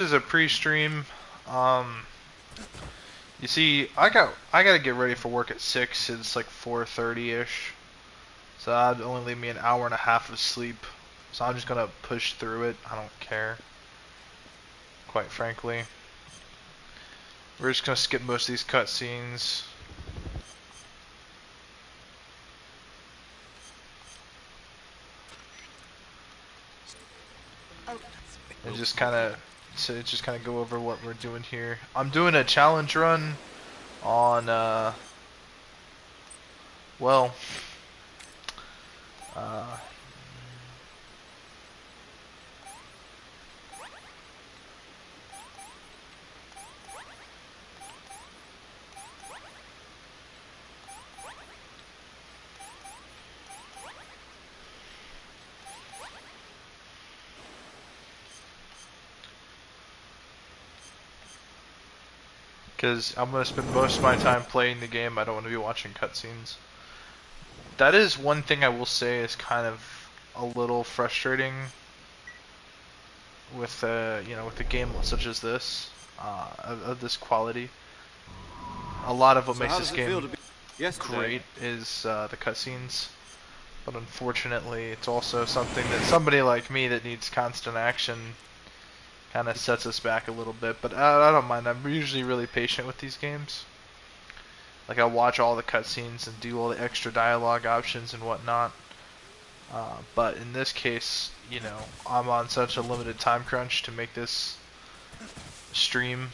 Is a pre-stream. Um, you see, I gotta get ready for work at 6. It's like 4:30 ish, so that'd only leave me an hour and a half of sleep. So I'm just gonna push through it. I don't care, quite frankly. We're just gonna skip most of these cutscenes and just kind of go over what we're doing here. I'm doing a challenge run on well, uh, because I'm gonna spend most of my time playing the game. I don't want to be watching cutscenes. That is one thing I will say is kind of a little frustrating with with a game such as this, of this quality. A lot of what So makes how this does it feel game to be yesterday? great is the cutscenes, but unfortunately, it's also something that somebody like me that needs constant action kind of sets us back a little bit. But I don't mind. I'm usually really patient with these games. Like I watch all the cutscenes and do all the extra dialogue options and whatnot. But in this case, I'm on such a limited time crunch to make this stream,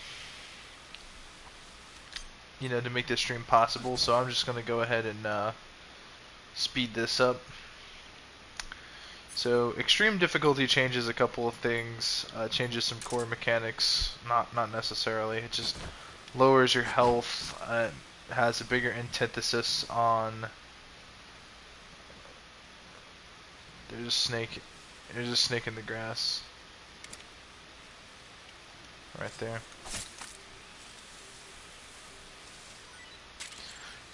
to make this stream possible. So I'm just going to go ahead and speed this up. So extreme difficulty changes a couple of things, changes some core mechanics, not necessarily. It just lowers your health, has a bigger antithesis on. There's a snake. There's a snake in the grass. Right there.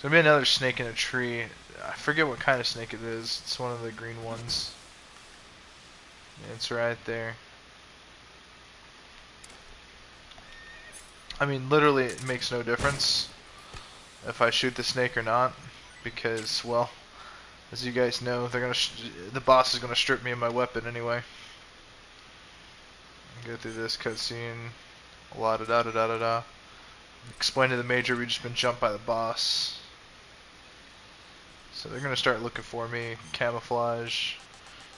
So maybe another snake in a tree. I forget what kind of snake it is. It's one of the green ones. It's right there. I mean, literally, it makes no difference if I shoot the snake or not, because, well, as you guys know, the boss is gonna strip me of my weapon anyway. Go through this cutscene. La da da da da da da. Explain to the major we just been jumped by the boss. So they're gonna start looking for me. Camouflage.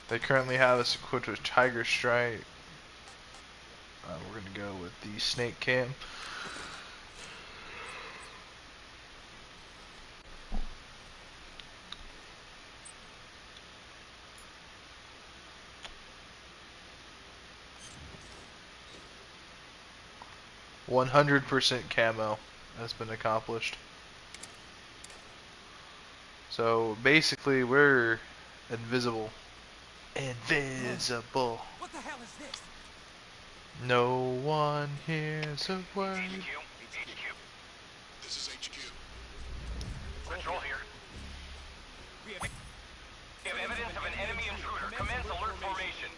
They currently have us equipped with Tiger Strike. We're gonna go with the snake cam. %100 camo has been accomplished. So basically, we're invisible. Invisible. What the hell is this? No one hears a word. HQ. This is HQ. Control here. We have evidence of an enemy intruder. Commence alert formation.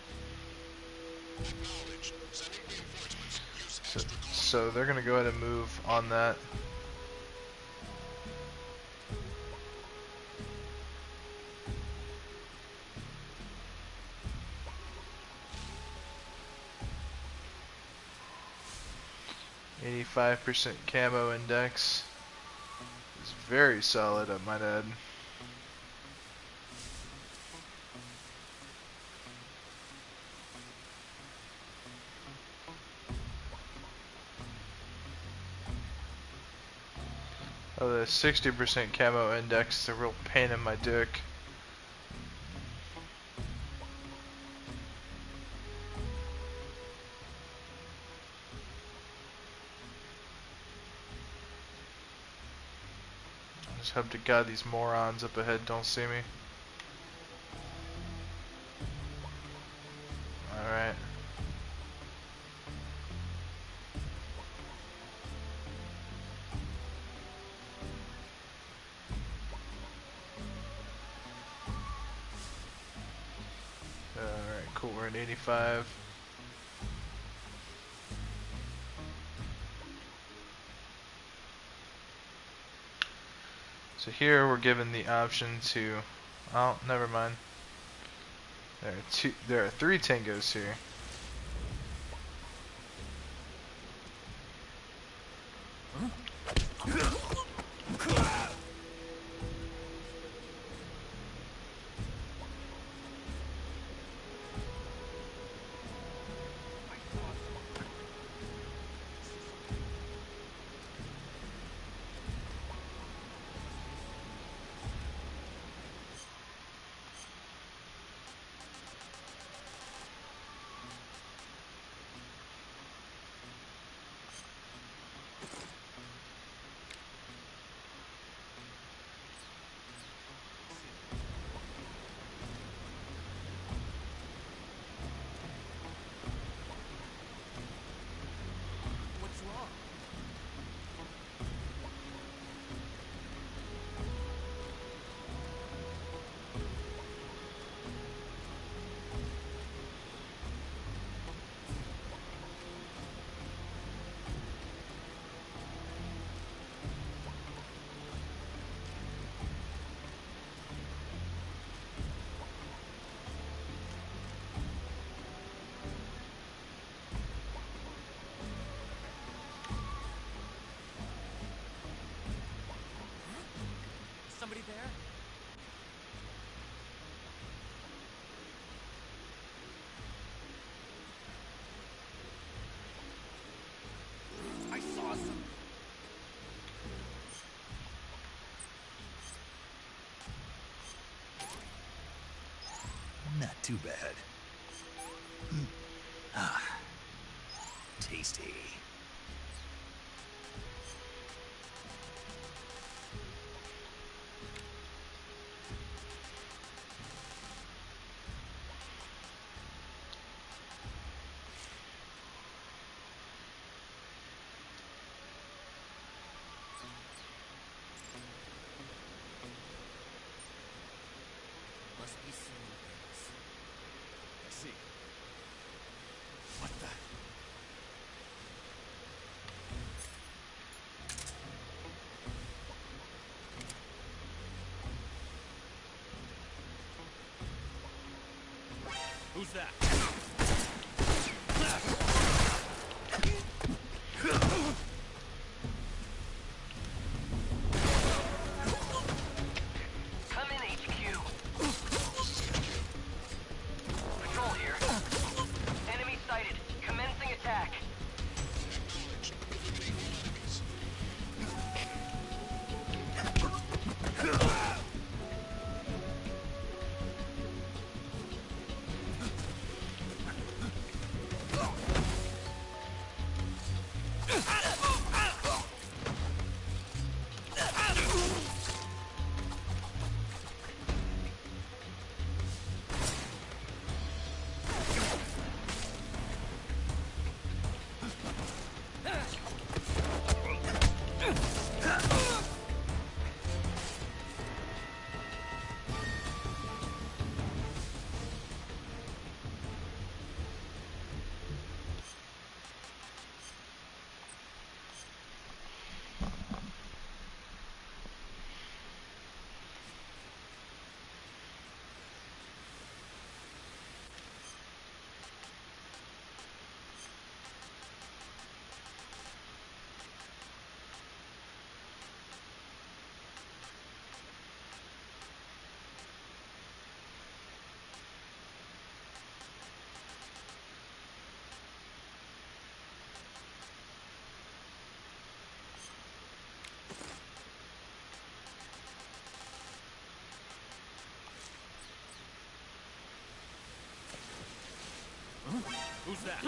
Acknowledged. Sending reinforcements. Use extra So they're gonna go ahead and move on that. %85 camo index is very solid, I might add. Oh, the 60% camo index is a real pain in my dick. I just hope to God these morons up ahead don't see me. Alright. Alright, cool, we're at 85. So here we're given the option to, oh, never mind. There are 3 tangos here. What's wrong? Is somebody there? I saw some. Not too bad. Ah, tasty. Must be seeing things. I see. What the? Who's that? Come in, HQ. Patrol here. Enemy sighted. Commencing attack. Who's that?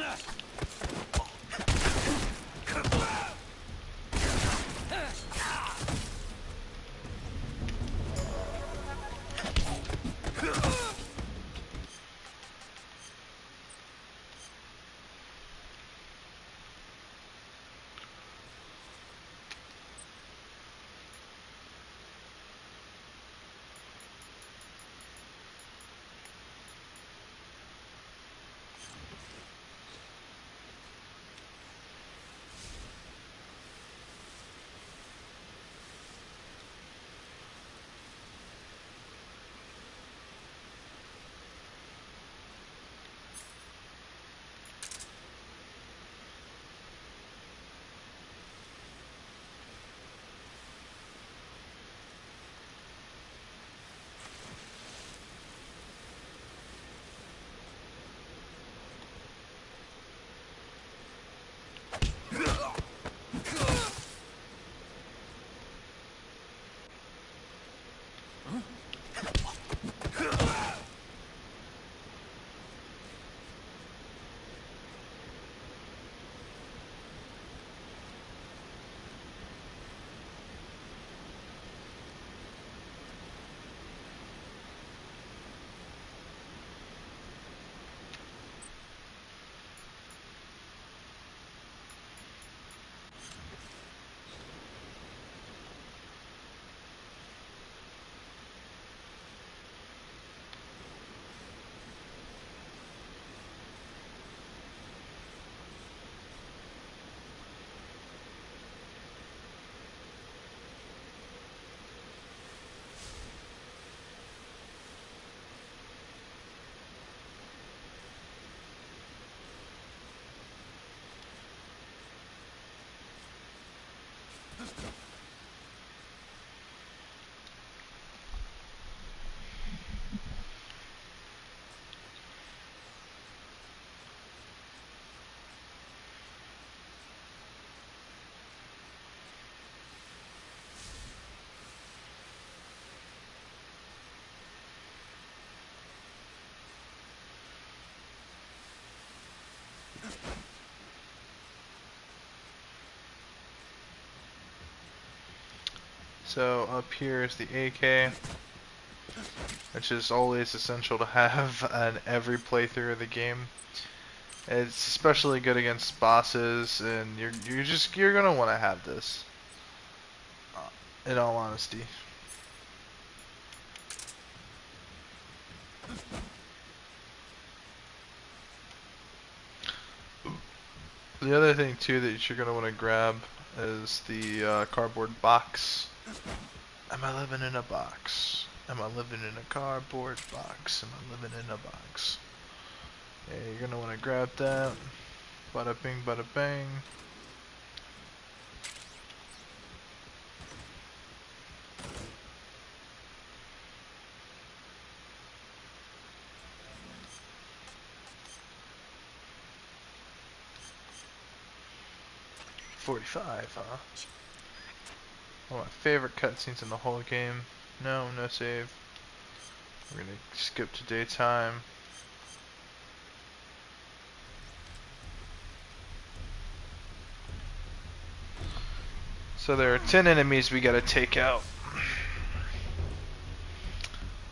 So up here is the AK, which is always essential to have on every playthrough of the game. It's especially good against bosses, and you're gonna want to have this. In all honesty. The other thing too that you're gonna want to grab is the cardboard box. Am I living in a box? Am I living in a cardboard box? Am I living in a box? Yeah, you're gonna want to grab that. Bada bing, bada bang. $45, huh? One of my favorite cutscenes in the whole game. No, no save. We're gonna skip to daytime. So there are 10 enemies we gotta take out.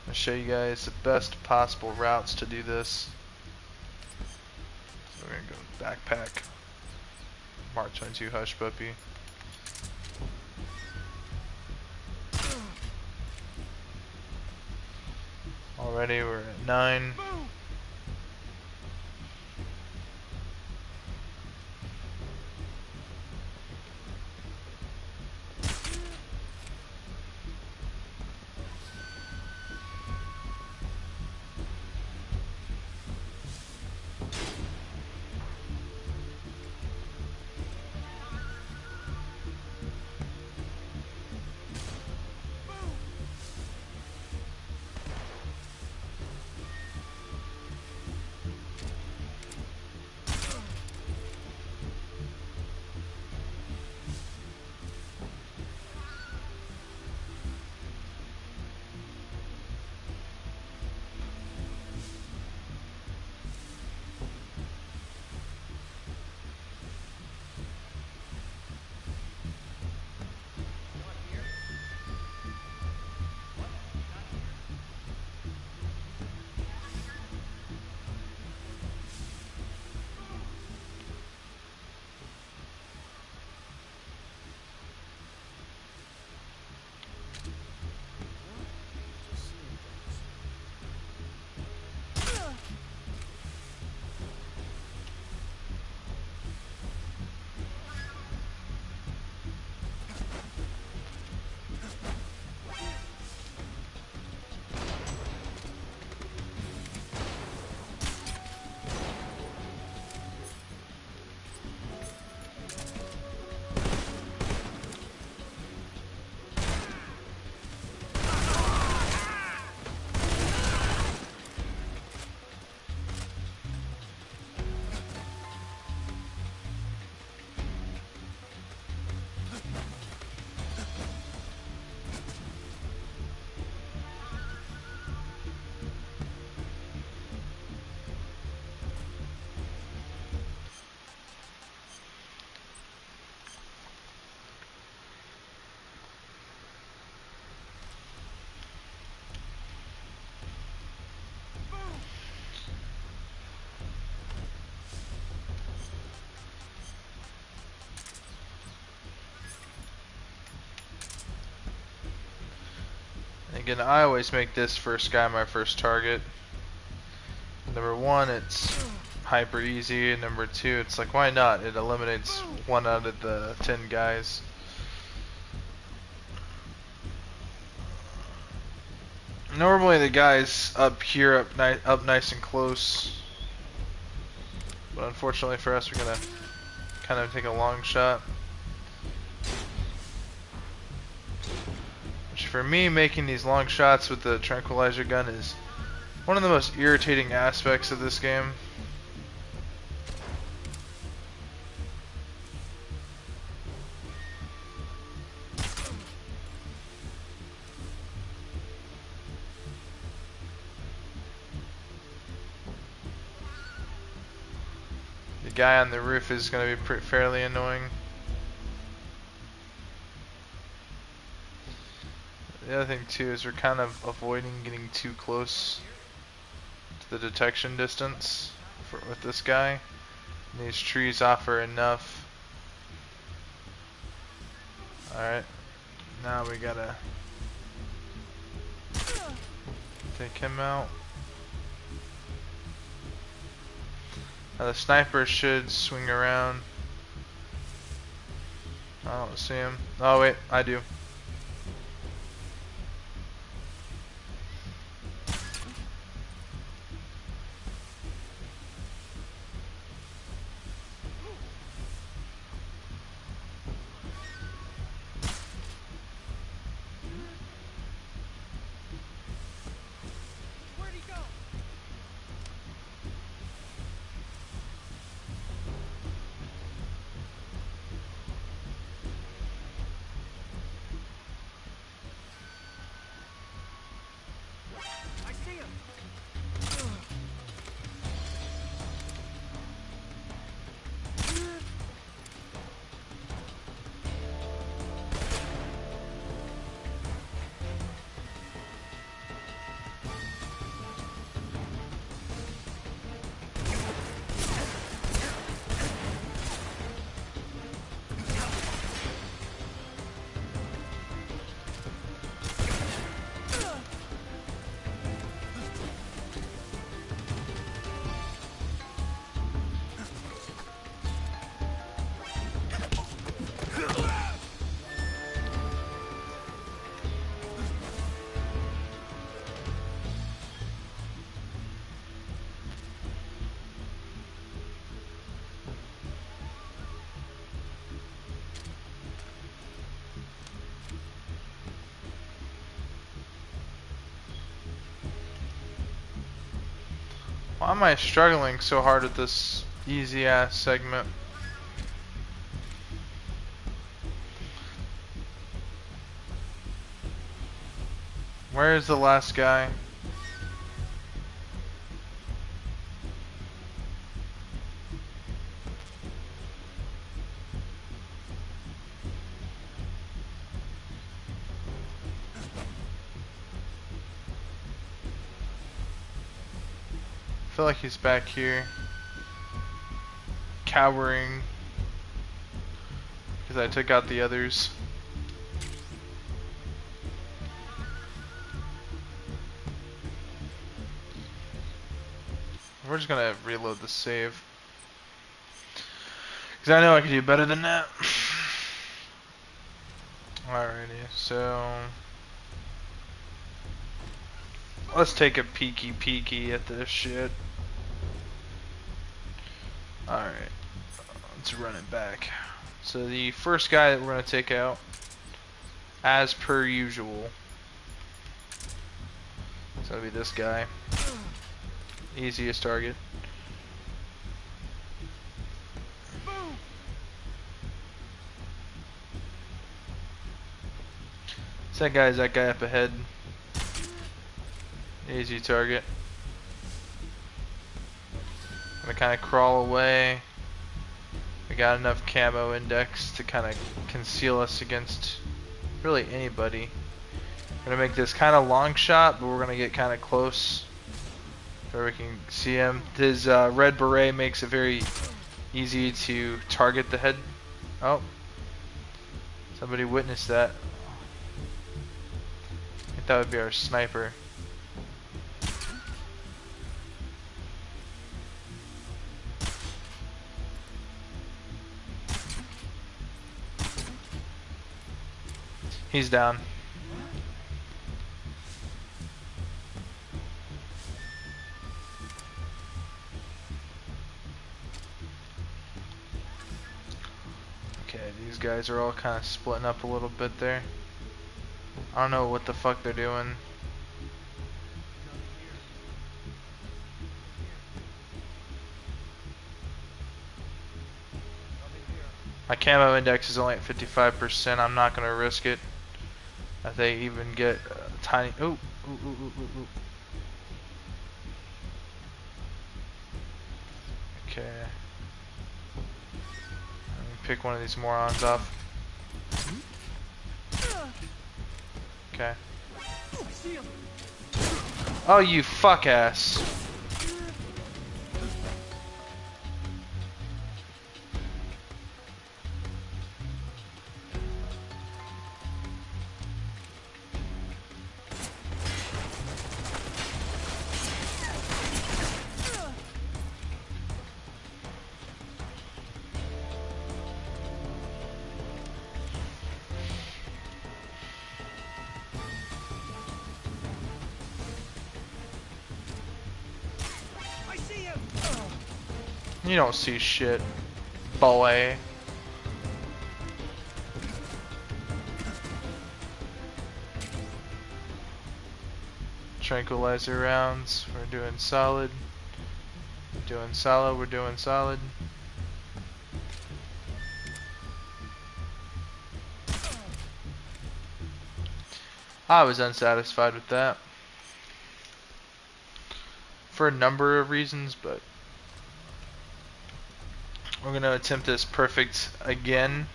I'll show you guys the best possible routes to do this. So we're gonna go backpack. Mark 22 Hush Puppy. Already we're at 9. Again, I always make this first guy my first target. Number 1, it's hyper easy, and number 2, it's like, why not? It eliminates 1 out of the 10 guys. Normally the guy's up here, up nice and close, but unfortunately for us, we're gonna kind of take a long shot. for me, making these long shots with the tranquilizer gun is one of the most irritating aspects of this game. The guy on the roof is going to be fairly annoying. The other thing too is we're kind of avoiding getting too close to the detection distance with this guy. And these trees offer enough. Alright, now we gotta take him out. Now the sniper should swing around. I don't see him. Oh wait, I do. Where'd he go? I see him. Why am I struggling so hard at this easy ass segment? Where is the last guy? I feel like he's back here, cowering, because I took out the others. We're just gonna reload the save, because I know I can do better than that. Alrighty, so let's take a peeky at this shit. Alright, let's run it back. So the first guy that we're going to take out, as per usual, it's going to be this guy. Easiest target. So that guy up ahead. Easy target. I'm gonna kind of crawl away. We got enough camo index to kind of conceal us against really anybody. Gonna make this kind of long shot, but we're gonna get kind of close where we can see him. His red beret makes it very easy to target the head. Oh, somebody witnessed that. I think that would be our sniper. He's down. Okay, these guys are all kind of splitting up a little bit there. I don't know what the fuck they're doing. My camo index is only at 55%. I'm not gonna risk it. If they even get a tiny. Ooh, ooh, ooh, ooh, ooh, ooh. Okay. Let me pick one of these morons off. Okay. Oh, you fuck ass. I see him. You don't see shit, boy. Tranquilizer rounds. We're doing solid. Doing solid. We're doing solid. I was unsatisfied with that. For a number of reasons, but we're going to attempt this perfect again.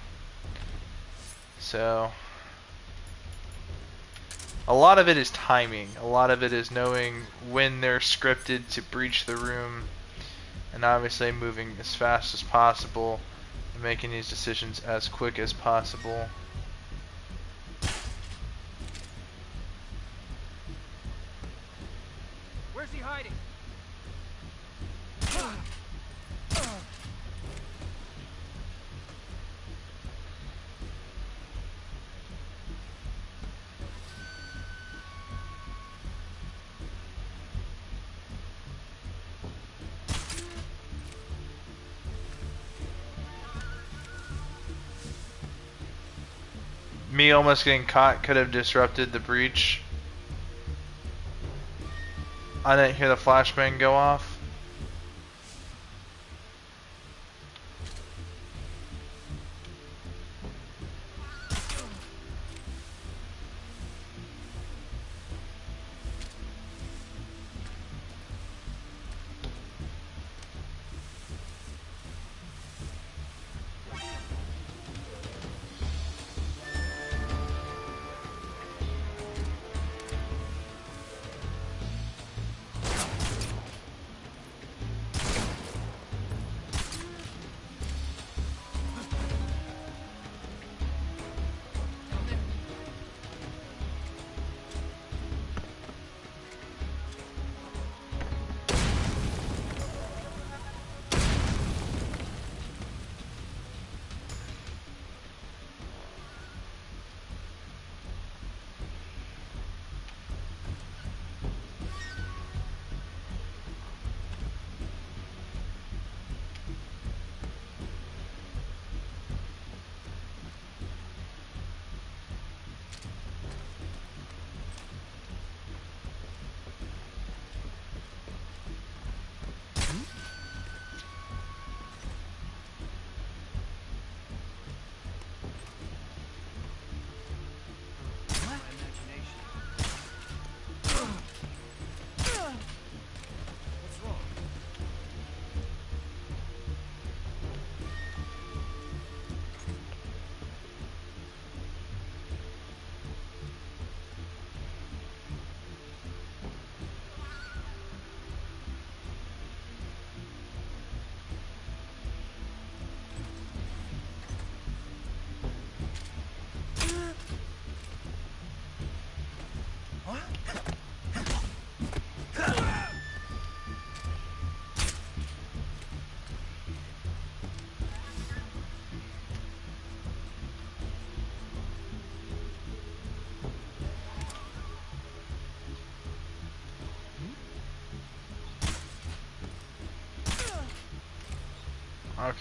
So, a lot of it is timing. A lot of it is knowing when they're scripted to breach the room, and obviously moving as fast as possible and making these decisions as quick as possible. Where's he hiding? Me almost getting caught could have disrupted the breach. I didn't hear the flashbang go off.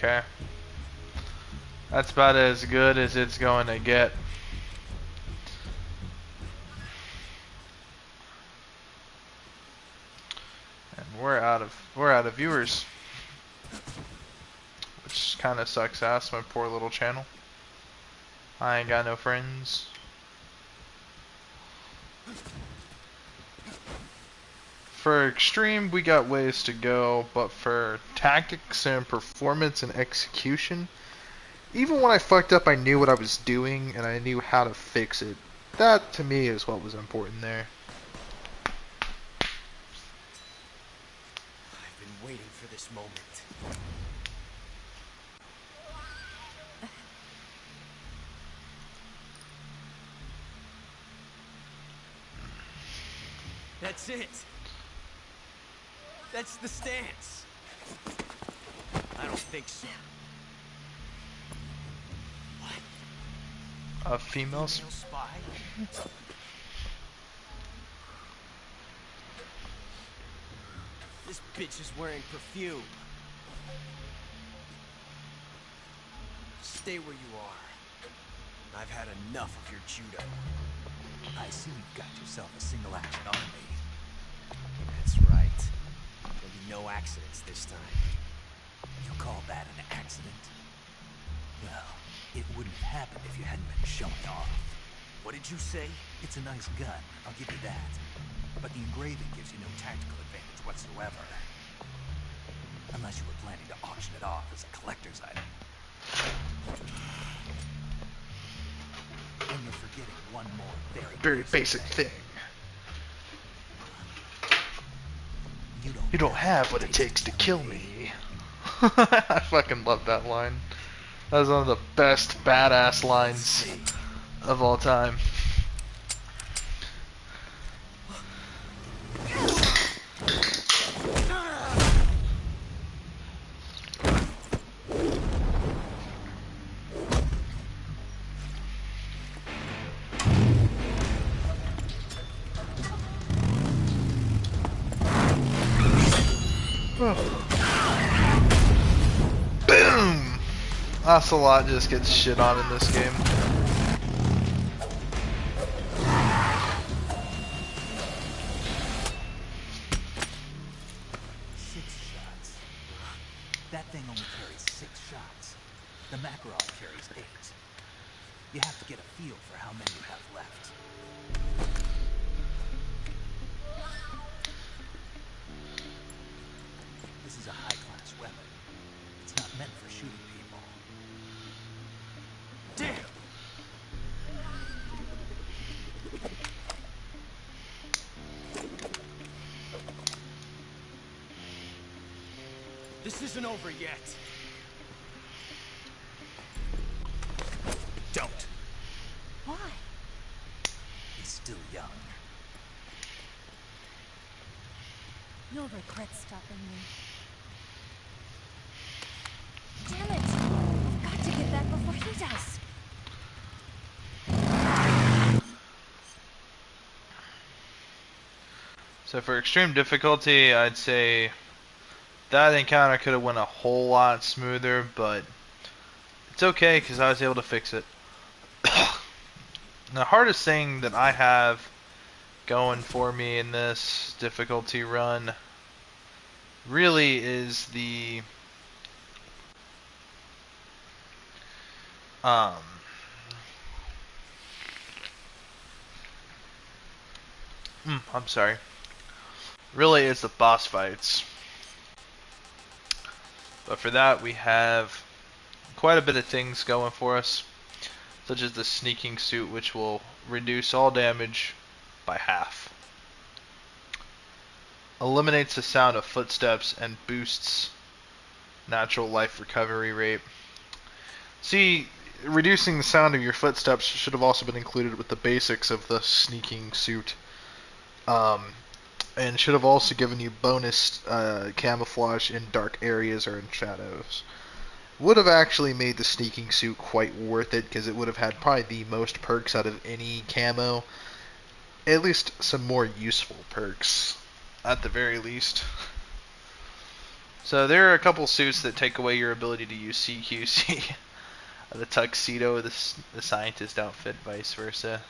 Okay. That's about as good as it's going to get. out of viewers, which kind of sucks ass. My poor little channel. I ain't got no friends. For extreme, we got ways to go, but for tactics and performance and execution, even when I fucked up, I knew what I was doing and I knew how to fix it. That, to me, is what was important there. I've been waiting for this moment. That's it. That's the stance. I don't think so. What? Females? Female spy? This bitch is wearing perfume. Stay where you are. I've had enough of your judo. I see you've got yourself a single action army. That's right. There'll be no accidents this time. You call that an accident? Well, it wouldn't have happened if you hadn't been showing off. What did you say? It's a nice gun, I'll give you that. But the engraving gives you no tactical advantage whatsoever. Unless you were planning to auction it off as a collector's item. And you're forgetting one more Very basic thing. You don't have what it takes to kill me. I fucking love that line. That was one of the best badass lines of all time. Boom! Ocelot just gets shit on in this game. That thing only carries 6 shots. The Makarov carries 8. You have to get a feel for how many you have left. This is a high-class weapon. It's not meant for shooting people. Damn! This isn't over yet. Don't. Why? He's still young. You'll regret stopping me. Damn it! I've got to get back before he does. So for extreme difficulty, I'd say that encounter could have went a whole lot smoother, but it's okay because I was able to fix it. The hardest thing that I have going for me in this difficulty run really is the I'm sorry. Really is the boss fights. But for that we have quite a bit of things going for us, such as the sneaking suit, which will reduce all damage by half. Eliminates the sound of footsteps and boosts natural life recovery rate. See, reducing the sound of your footsteps should have also been included with the basics of the sneaking suit. And should have also given you bonus camouflage in dark areas or in shadows. Would have actually made the sneaking suit quite worth it, because it would have had probably the most perks out of any camo. At least some more useful perks, at the very least. So there are a couple suits that take away your ability to use CQC. The tuxedo, the scientist outfit, vice versa.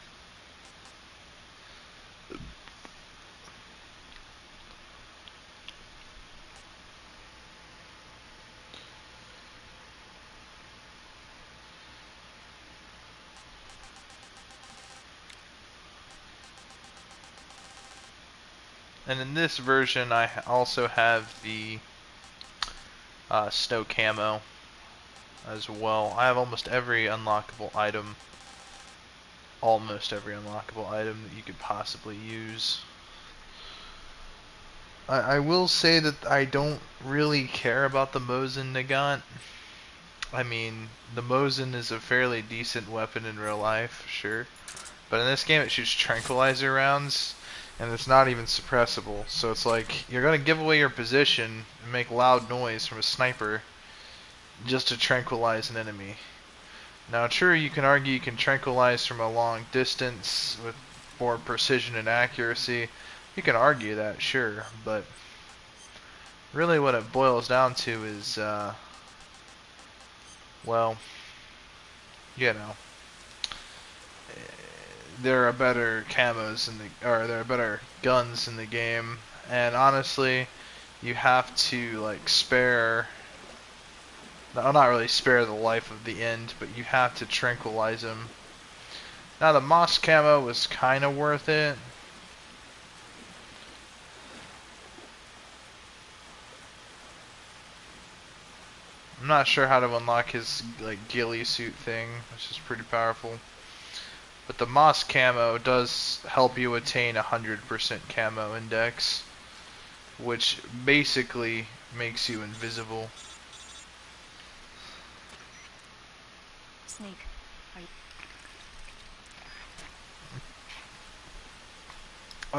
And in this version, I also have the snow camo as well. I have almost every unlockable item that you could possibly use. I will say that I don't really care about the Mosin Nagant. I mean, the Mosin is a fairly decent weapon in real life, sure. But in this game it shoots tranquilizer rounds, and it's not even suppressible. So it's like, you're going to give away your position and make loud noise from a sniper just to tranquilize an enemy. Now, true, you can argue you can tranquilize from a long distance with more precision and accuracy. You can argue that, sure, but really what it boils down to is, well, you know, there are better camos in the, or there are better guns in the game, and honestly, you have to like spare, no, not really spare the life of the end, but you have to tranquilize him. Now the moss camo was kind of worth it. I'm not sure how to unlock his like ghillie suit thing, which is pretty powerful. But the moss camo does help you attain 100% camo index, which basically makes you invisible. Snake, are you...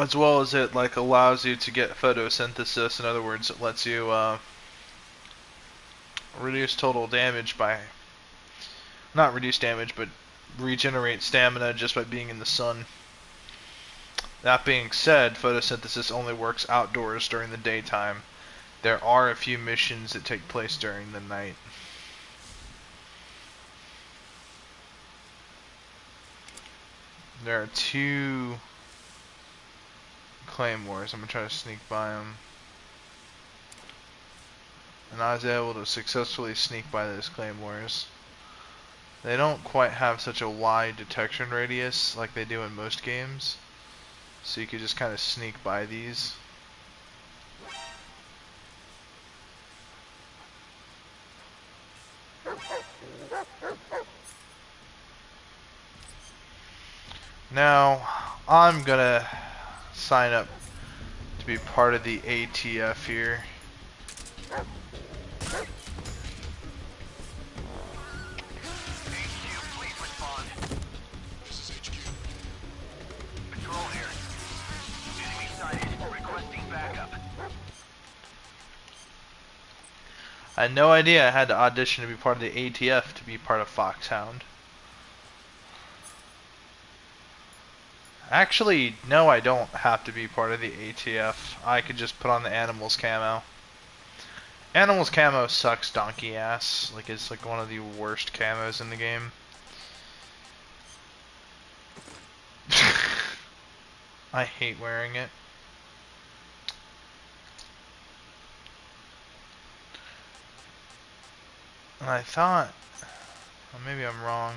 As well as it like allows you to get photosynthesis. In other words, it lets you reduce total damage by, not reduce damage, but regenerate stamina just by being in the sun. That being said, photosynthesis only works outdoors during the daytime. There are a few missions that take place during the night. There are 2 claymores. I'm gonna try to sneak by them. And I was able to successfully sneak by those claymores. They don't quite have such a wide detection radius like they do in most games, so you could just kind of sneak by these. Now, I'm gonna sign up to be part of the ATF here. HQ, please respond. This is HQ. Patrol here. Enemy sighted. Requesting backup. I had no idea I had to audition to be part of the ATF to be part of Foxhound. Actually, no, I don't have to be part of the ATF. I could just put on the Animals camo. Animals camo sucks donkey ass. Like, it's like one of the worst camos in the game. I hate wearing it. And I thought, well, maybe I'm wrong.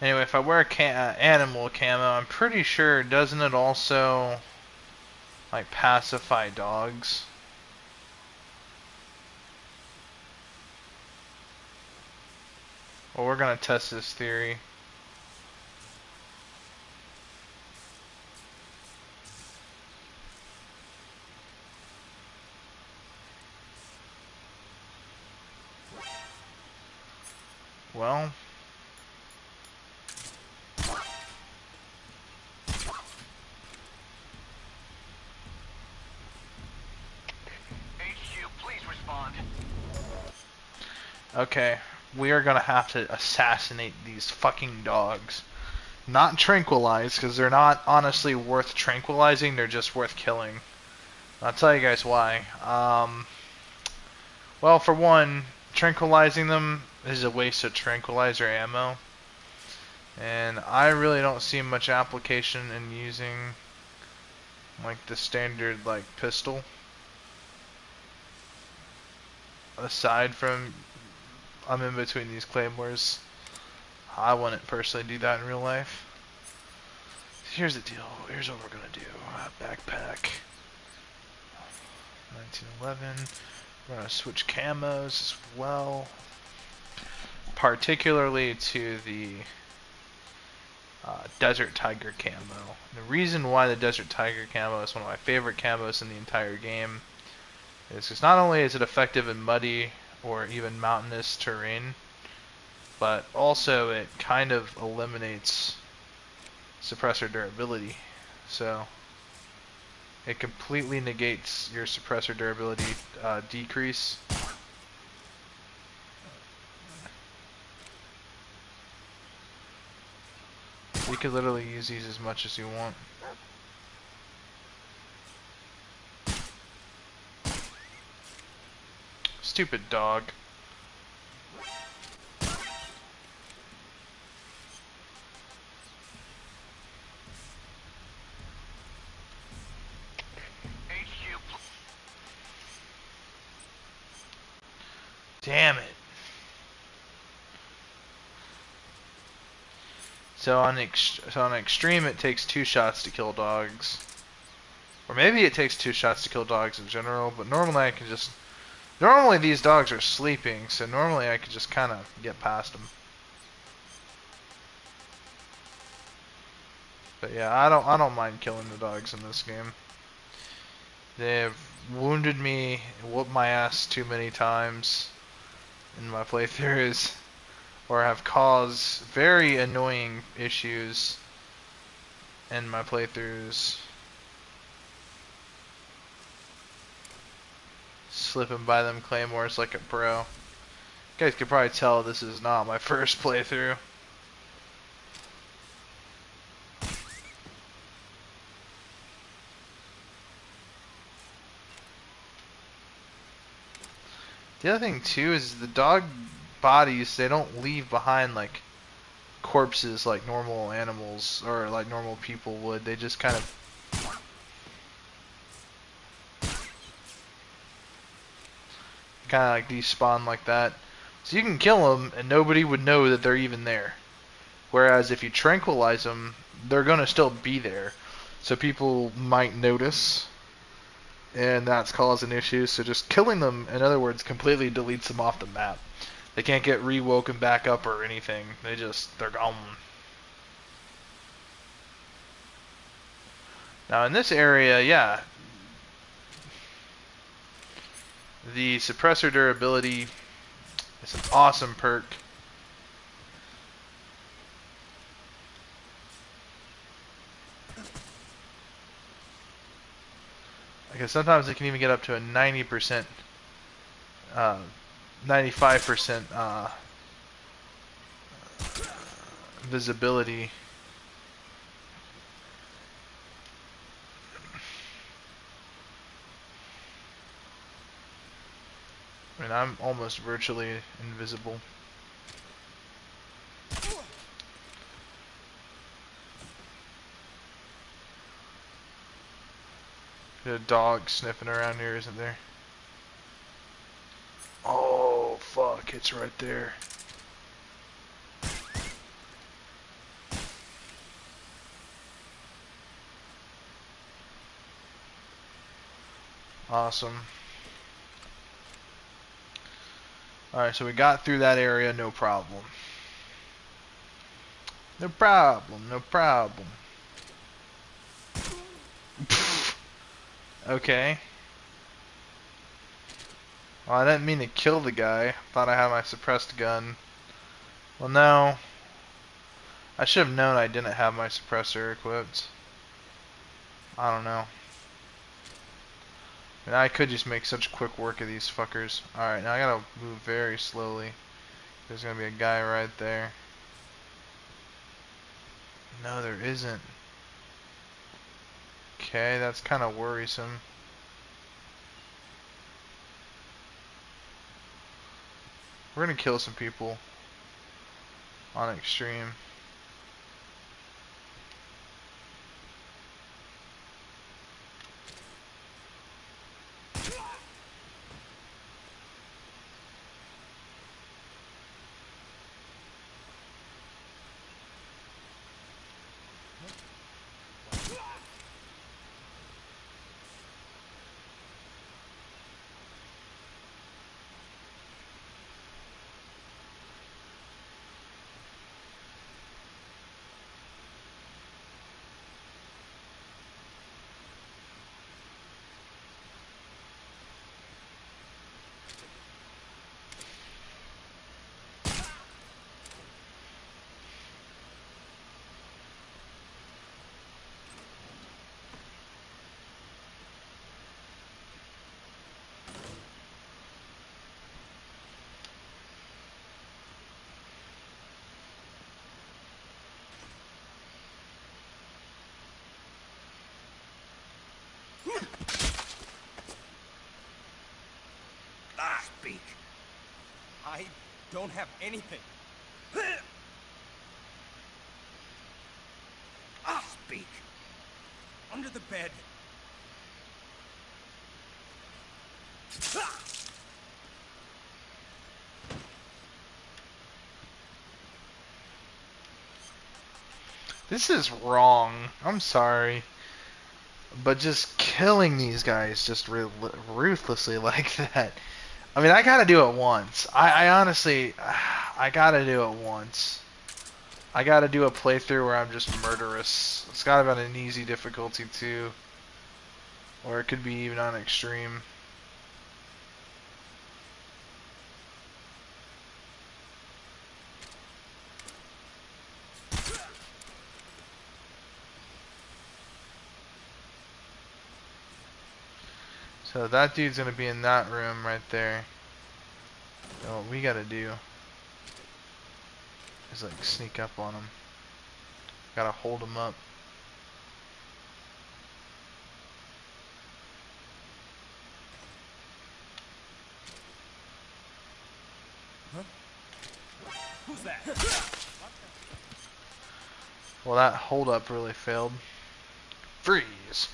Anyway, if I wear animal camo, I'm pretty sure, doesn't it also like pacify dogs? Well, we're gonna test this theory. Well, HQ, please respond. okay, we are gonna have to assassinate these fucking dogs. Not tranquilize, because they're not honestly worth tranquilizing, they're just worth killing. I'll tell you guys why. Well, for one, tranquilizing them is a waste of tranquilizer ammo. And I really don't see much application in using like the standard like pistol. Aside from I'm in between these claymores, I wouldn't personally do that in real life. Here's the deal. Here's what we're gonna do. Backpack. 1911. We're gonna switch camos as well, particularly to the Desert Tiger camo. The reason why the Desert Tiger camo is one of my favorite camos in the entire game is because not only is it effective in muddy or even mountainous terrain, but also it kind of eliminates suppressor durability. So it completely negates your suppressor durability decrease. You could literally use these as much as you want. Stupid dog. HQ. Damn it. So on extreme, it takes 2 shots to kill dogs, or maybe it takes 2 shots to kill dogs in general. But normally I can just normally these dogs are sleeping, so normally I could just kind of get past them. But yeah, I don't mind killing the dogs in this game. They've wounded me, whooped my ass too many times in my playthroughs, or have caused very annoying issues in my playthroughs. Slipping by them claymores like a pro. You guys could probably tell this is not my first playthrough. The other thing too is the dog bodies, they don't leave behind like corpses like normal animals or like normal people would. They just kind of like despawn like that. So you can kill them and nobody would know that they're even there. Whereas if you tranquilize them, they're gonna still be there. So people might notice, and that's causing issues. So just killing them, in other words, completely deletes them off the map. They can't get re-woken back up or anything. They're gone. Now in this area, yeah, the suppressor durability is an awesome perk. Because sometimes it can even get up to a 90%, 95% visibility. I mean, I'm almost virtually invisible. There's a dog sniffing around here, isn't there? Oh, fuck, it's right there. Awesome. Alright, so we got through that area, no problem. No problem, no problem. Okay. Well, I didn't mean to kill the guy. Thought I had my suppressed gun. Well, no. I should have known I didn't have my suppressor equipped. I don't know. I mean, I could just make such quick work of these fuckers. Alright, now I gotta move very slowly. There's gonna be a guy right there. No, there isn't. Okay, that's kind of worrisome. We're gonna kill some people on extreme. I don't have anything. Speak. Under the bed. This is wrong. I'm sorry. But just killing these guys just ruthlessly like that. I mean, I gotta do it once. I honestly, I gotta do it once. I gotta do a playthrough where I'm just murderous. It's gotta be on an easy difficulty too. Or it could be even on extreme. So that dude's gonna be in that room right there. And what we gotta do is like sneak up on him. Gotta hold him up. Huh? Who's that? Well, that hold up really failed. Freeze!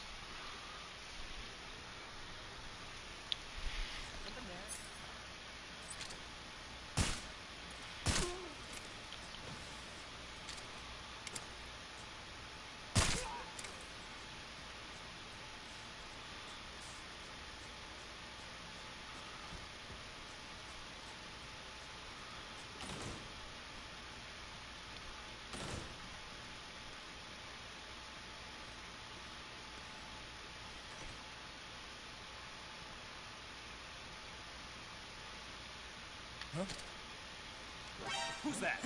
Huh? Who's that?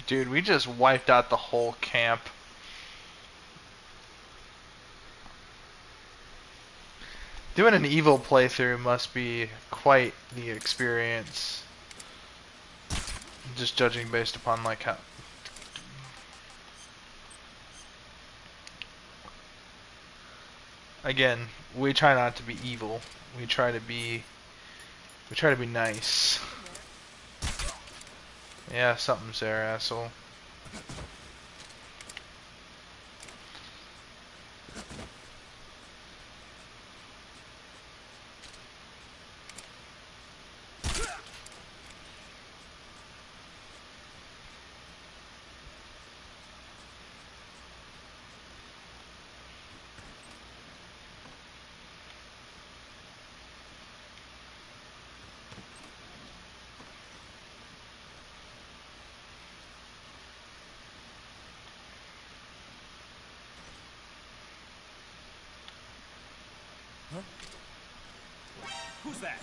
Dude, we just wiped out the whole camp. Doing an evil playthrough must be quite the experience. Just judging based upon like how... Again, we try not to be evil. We try to be... We try to be nice. Yeah, something's there, asshole. Huh? Who's that?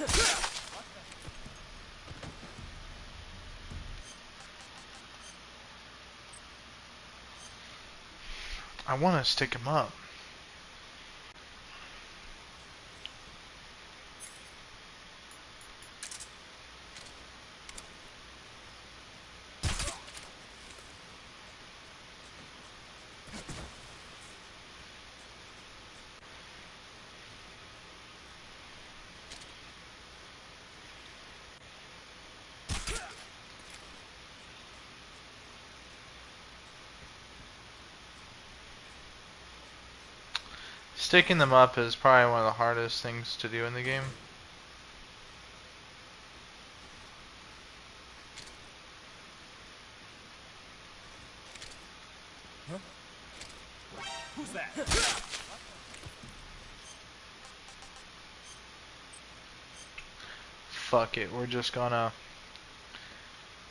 I want to stick him up. Sticking them up is probably one of the hardest things to do in the game. Who's that? Fuck it, we're just gonna...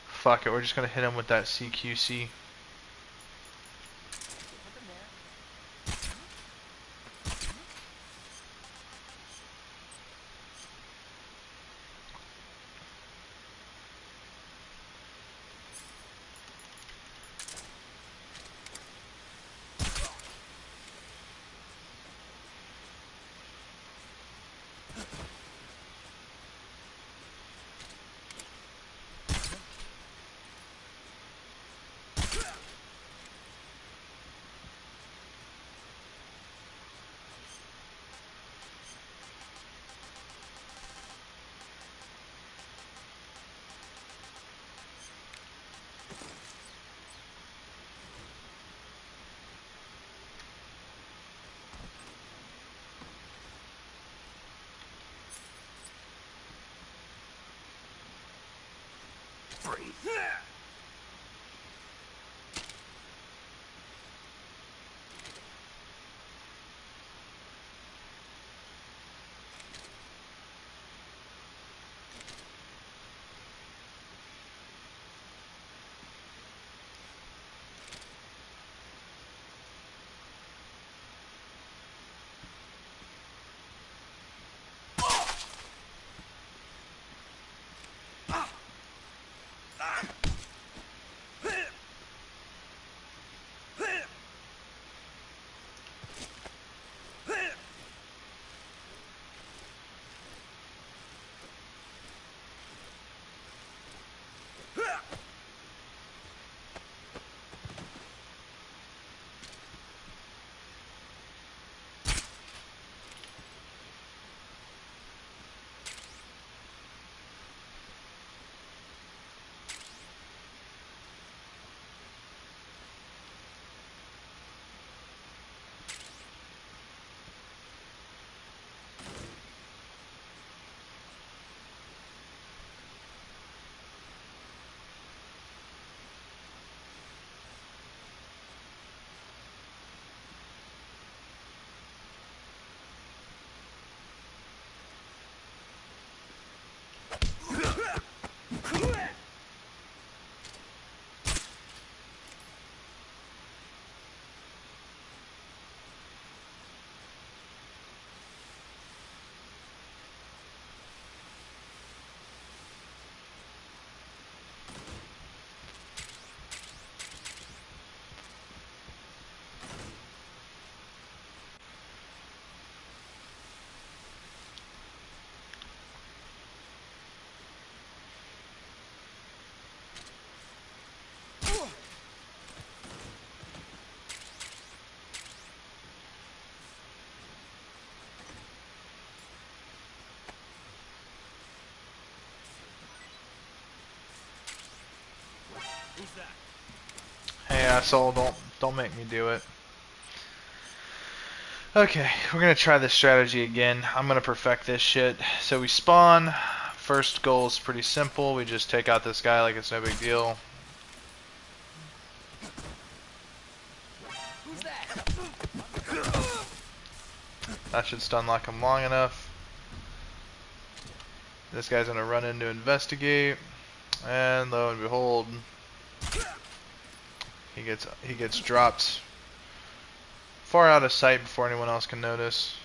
Fuck it, we're just gonna hit him with that CQC. Who's that? Hey asshole, don't make me do it. Okay, we're gonna try this strategy again. I'm gonna perfect this shit. So we spawn. First goal is pretty simple. We just take out this guy like it's no big deal. Who's that? That should stun lock him long enough. This guy's gonna run in to investigate, and lo and behold, he gets dropped far out of sight before anyone else can notice.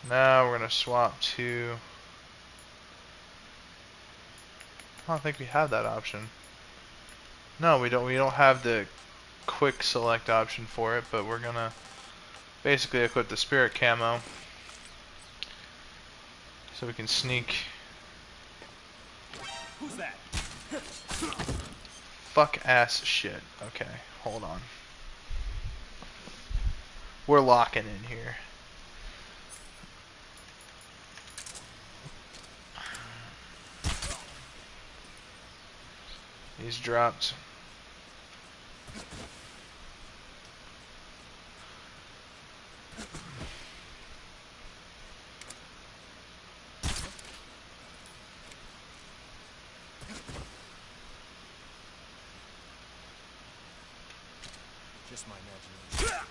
Now we're gonna swap to... I don't think we have that option. No, we don't. We don't have the quick select option for it, but we're gonna basically equip the spirit camo so we can sneak. Who's that? Fuck ass shit. Okay, hold on. We're locking in here. He's dropped. Just my imagination.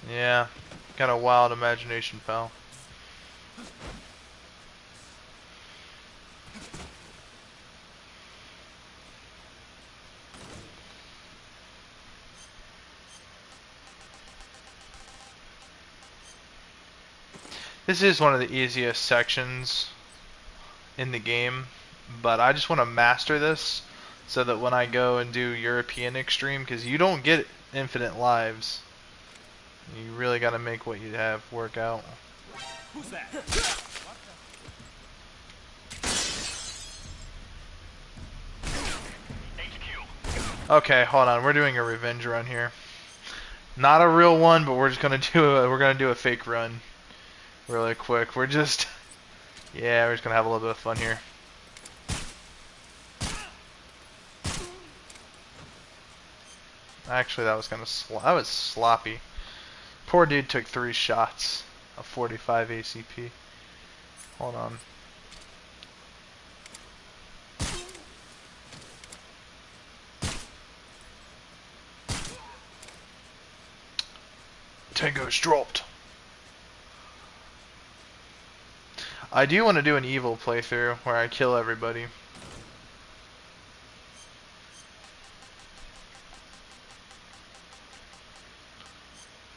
Yeah, got a wild imagination, pal. This is one of the easiest sections in the game, but I just want to master this so that when I go and do European Extreme, because you don't get infinite lives, you really got to make what you have work out. Who's that? HQ. Okay, hold on. We're doing a revenge run here. Not a real one, but we're just gonna do a fake run, really quick. We're just we're just gonna have a little bit of fun here. Actually, that was kind of that was sloppy. Poor dude took 3 shots of 45 ACP. Hold on. Tango's dropped. I do want to do an evil playthrough where I kill everybody.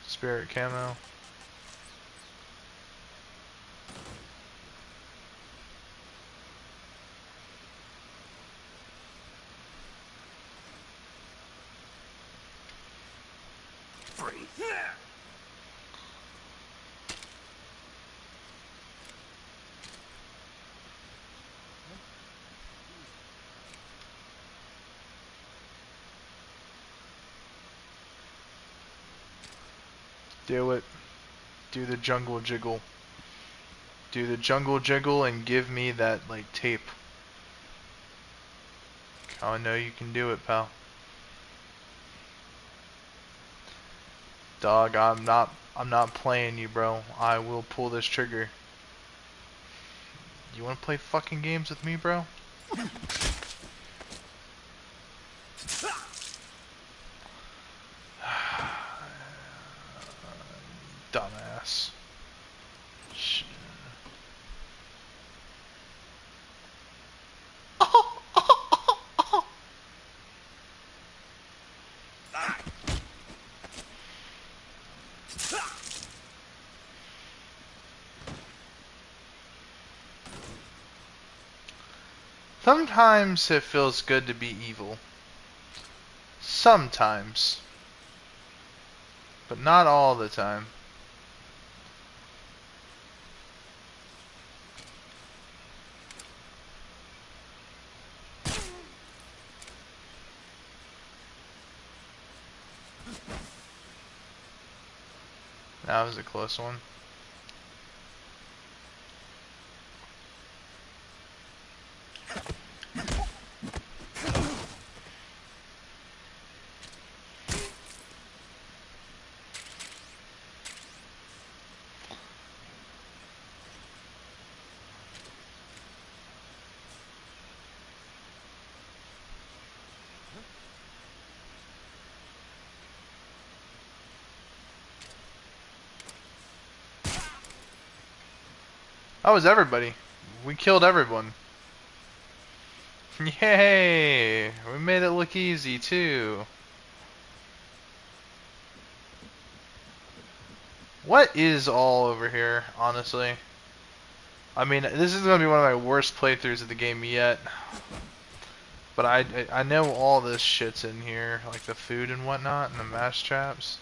Spirit camo. Free. Do it. Do the jungle jiggle. Do the jungle jiggle and give me that like tape. I know you can do it, pal. Dog, I'm not playing you, bro. I will pull this trigger. You wanna play fucking games with me, bro? Dumbass. Sometimes it feels good to be evil. Sometimes. But not all the time. That was a close one. That was everybody. We killed everyone. Yay! We made it look easy too. What is all over here, honestly? I mean, this is gonna be one of my worst playthroughs of the game yet. But I know all this shit's in here, like the food and whatnot, and the mass traps.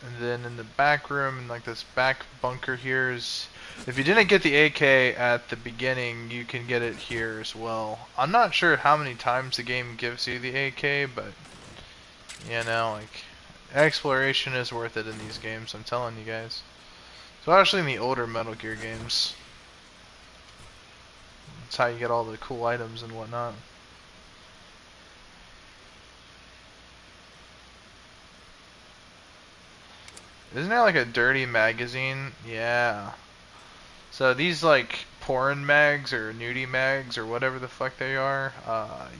And then in the back room, and like this back bunker here is... If you didn't get the AK at the beginning, you can get it here as well. I'm not sure how many times the game gives you the AK, but... You know, like... Exploration is worth it in these games, I'm telling you guys. Especially in the older Metal Gear games. That's how you get all the cool items and whatnot. Isn't there like a dirty magazine? Yeah. So these like porn mags or nudie mags or whatever the fuck they are,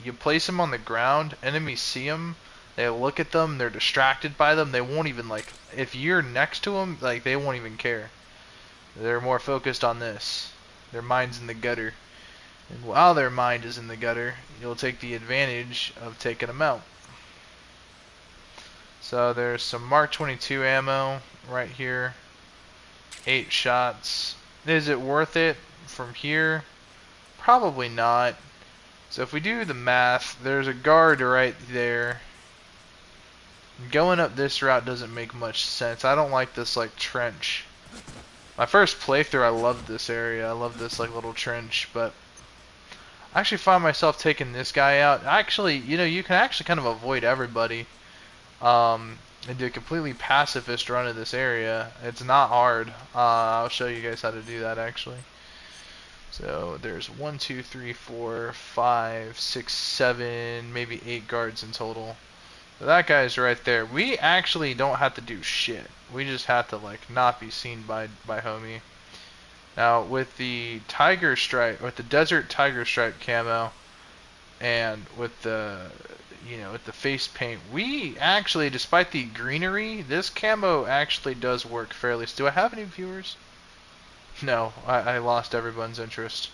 you place them on the ground, enemies see them, They look at them, they're distracted by them. They won't even like, if you're next to them, like they won't even care. They're more focused on this. Their mind's in the gutter. And while their mind is in the gutter, you'll take the advantage of taking them out. So there's some Mark 22 ammo right here. 8 shots. Is it worth it from here? Probably not. So if we do the math, there's a guard right there. Going up this route doesn't make much sense. I don't like this like trench. My first playthrough, I loved this area. I love this like little trench, but I actually find myself taking this guy out. Actually, you know, you can actually kind of avoid everybody and do a completely pacifist run of this area. It's not hard. I'll show you guys how to do that actually. So there's 1, 2, 3, 4, 5, 6, 7, maybe 8 guards in total. So that guy's right there. We actually don't have to do shit. We just have to like not be seen by homie. Now with the tiger stripe, with the desert tiger stripe camo, and with the with the face paint, we actually, despite the greenery, this camo actually does work fairly. Do I have any viewers? No, I lost everyone's interest.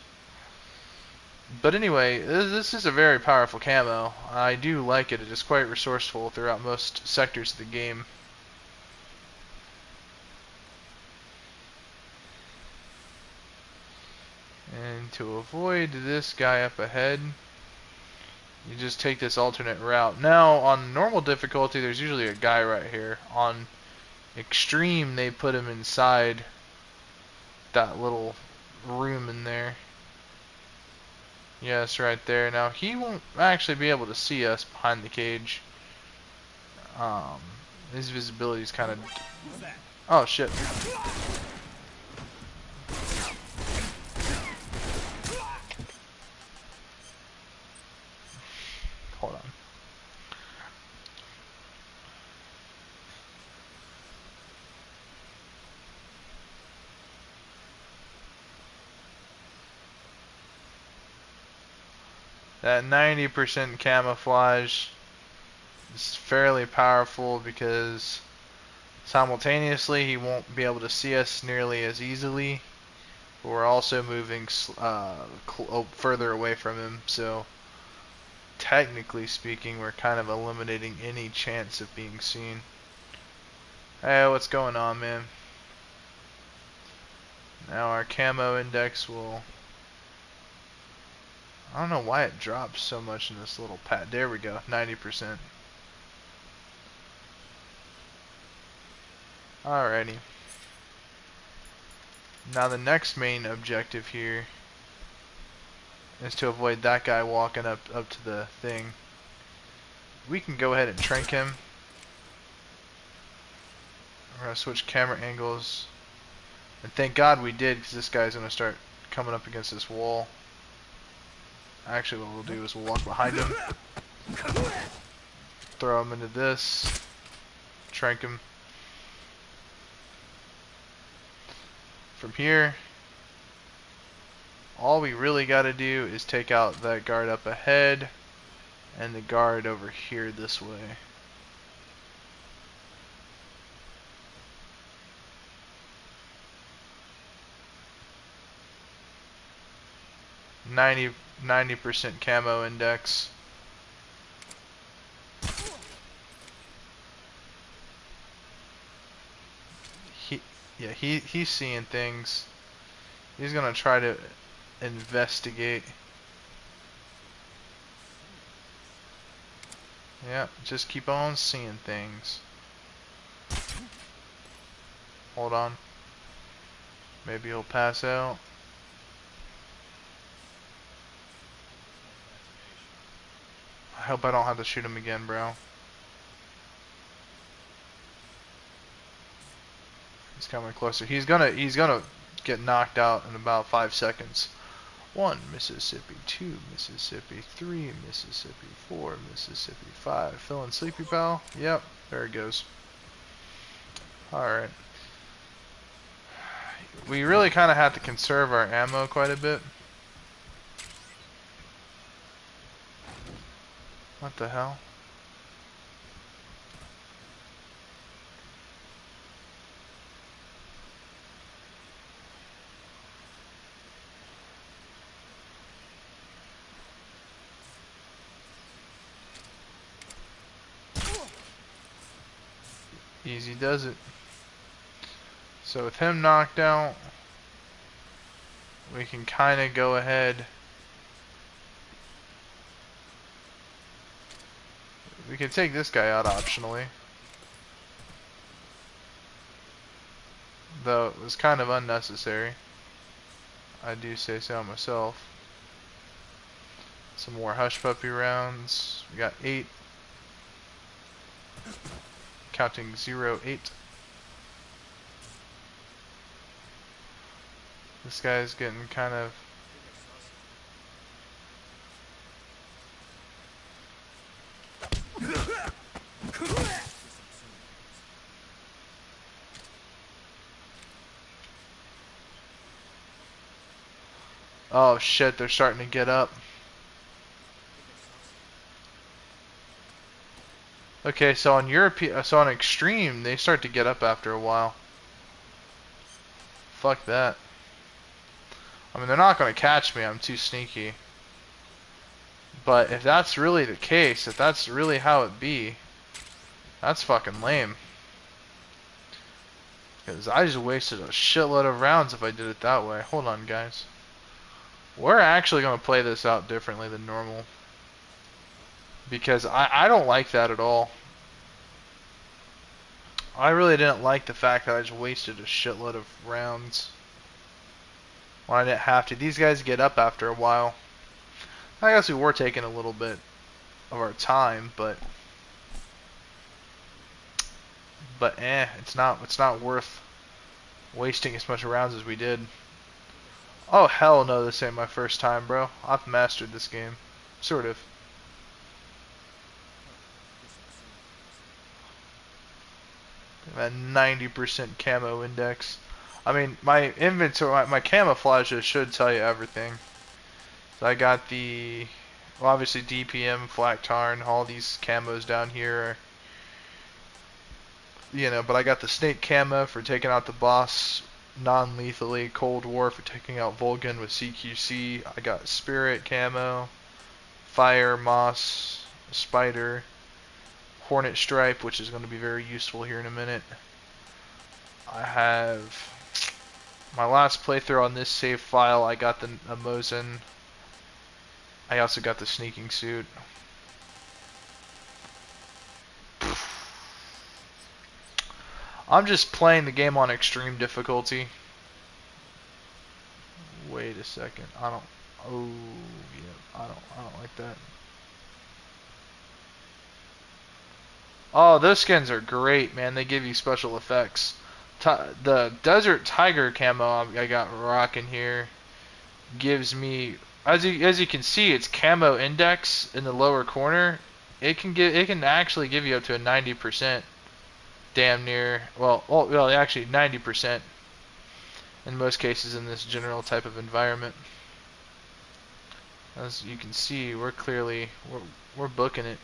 But anyway, this is a very powerful camo. I do like it. It is quite resourceful throughout most sectors of the game. And to avoid this guy up ahead, you just take this alternate route. Now, on normal difficulty, there's usually a guy right here. On extreme, they put him inside that little room in there. Yes, right there. Now, he won't actually be able to see us behind the cage. His visibility is kind of... Oh, shit. Hold on. That 90% camouflage is fairly powerful because simultaneously he won't be able to see us nearly as easily, but we're also moving further away from him, so technically speaking we're kind of eliminating any chance of being seen. Hey, what's going on, man? Now our camo index will... I don't know why it drops so much in this little pad. There we go, 90%. Alrighty. Now the next main objective here is to avoid that guy walking up to the thing. We can go ahead and trank him. We're going to switch camera angles. And thank God we did, because this guy's going to start coming up against this wall. Actually, what we'll do is we'll walk behind him, throw him into this, trank him. From here, all we really got to do is take out that guard up ahead and the guard over here this way. Ninety 90% camo index. He's seeing things. He's gonna try to investigate. Yeah, just keep on seeing things. Hold on. Maybe he'll pass out. I hope I don't have to shoot him again, bro. He's coming closer. He's gonna get knocked out in about 5 seconds. 1 Mississippi, 2 Mississippi, 3 Mississippi, 4 Mississippi, 5. Feeling sleepy, pal? Yep, there it goes. Alright. We really kind of have to conserve our ammo quite a bit. What the hell? Easy does it. So with him knocked out, we can kind of go ahead. We can take this guy out optionally. Though it was kind of unnecessary. I do say so myself. Some more hush puppy rounds. We got 8. Counting 0, 8. This guy's getting kind of... Oh shit, they're starting to get up. Okay, so on so on extreme, they start to get up after a while. Fuck that. I mean, they're not going to catch me, I'm too sneaky. But if that's really the case, if that's really how it be, that's fucking lame. Because I just wasted a shitload of rounds if I did it that way. Hold on, guys. We're actually going to play this out differently than normal. Because I don't like that at all. I really didn't like the fact that I just wasted a shitload of rounds when I didn't have to. These guys get up after a while. I guess we were taking a little bit of our time, but it's not worth wasting as much rounds as we did. Oh hell no, this ain't my first time, bro. I've mastered this game. Sort of. At 90% camo index. I mean, my inventory, my camouflage should tell you everything. So I got the, well, obviously DPM, Flak Tarn, all these camos down here. You know, but I got the Snake camo for taking out the boss non-lethally, Cold War for taking out Vulcan with CQC. I got Spirit camo, Fire, Moss, Spider, Hornet Stripe, which is going to be very useful here in a minute. I have my last playthrough on this save file. I got the Mosin. I also got the sneaking suit. I'm just playing the game on extreme difficulty. Wait a second. I don't. Oh yeah. I don't like that. Oh, those skins are great, man. They give you special effects. The Desert Tiger camo I got rocking here gives me, as you can see, its camo index in the lower corner. It can actually give you up to a 90%, damn near. Well, actually 90% in most cases in this general type of environment. As you can see, we're booking it.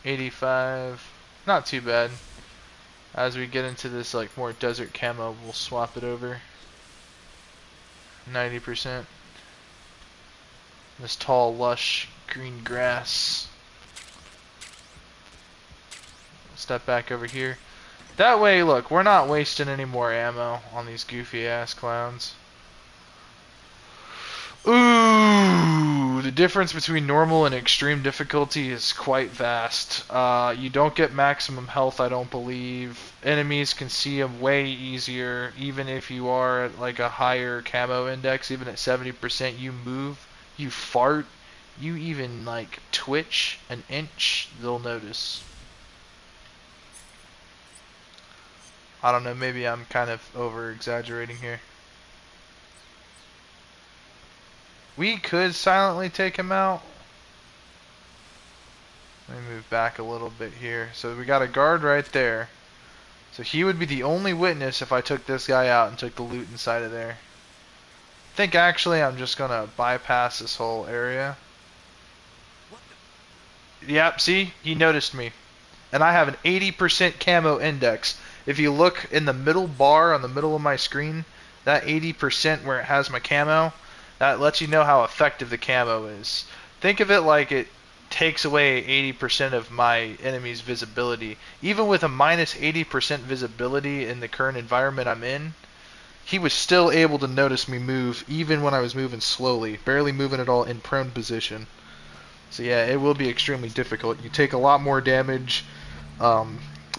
$85, not too bad. As we get into this like more desert camo, we'll swap it over. 90%. This tall, lush green grass. Step back over here. That way, look, we're not wasting any more ammo on these goofy ass clowns. Ooh, the difference between normal and extreme difficulty is quite vast. You don't get maximum health, I don't believe. Enemies can see them way easier, even if you are at like a higher camo index. Even at 70%, you move, you fart, you even like twitch an inch, they'll notice. I don't know, maybe I'm kind of over exaggerating here. We could silently take him out. Let me move back a little bit here. So we got a guard right there. So he would be the only witness if I took this guy out and took the loot inside of there. I think actually I'm just going to bypass this whole area. Yep, see? He noticed me. And I have an 80% camo index. If you look in the middle bar on the middle of my screen, that 80% where it has my camo, that lets you know how effective the camo is. think of it like it takes away 80% of my enemy's visibility. Even with a minus 80% visibility in the current environment I'm in, he was still able to notice me move even when I was moving slowly, barely moving at all in prone position. So yeah, it will be extremely difficult. You take a lot more damage.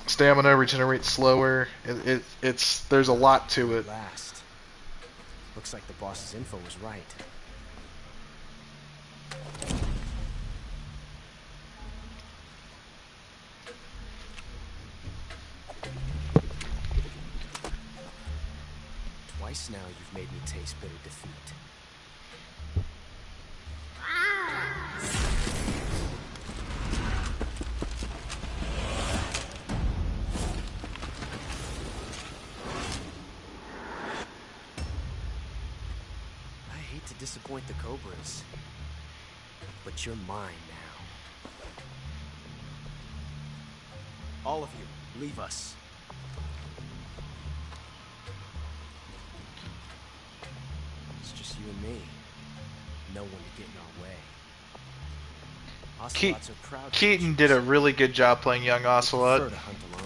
Stamina regenerates slower. There's a lot to it. Last. Looks like the boss's info was right. Twice now you've made me taste bitter defeat. I hate to disappoint the Cobras, but you're mine now. All of you, leave us. It's just you and me. No one to get in our way. Ocelots are proud Keaton did a really good job playing young Ocelot. prefer to hunt alone.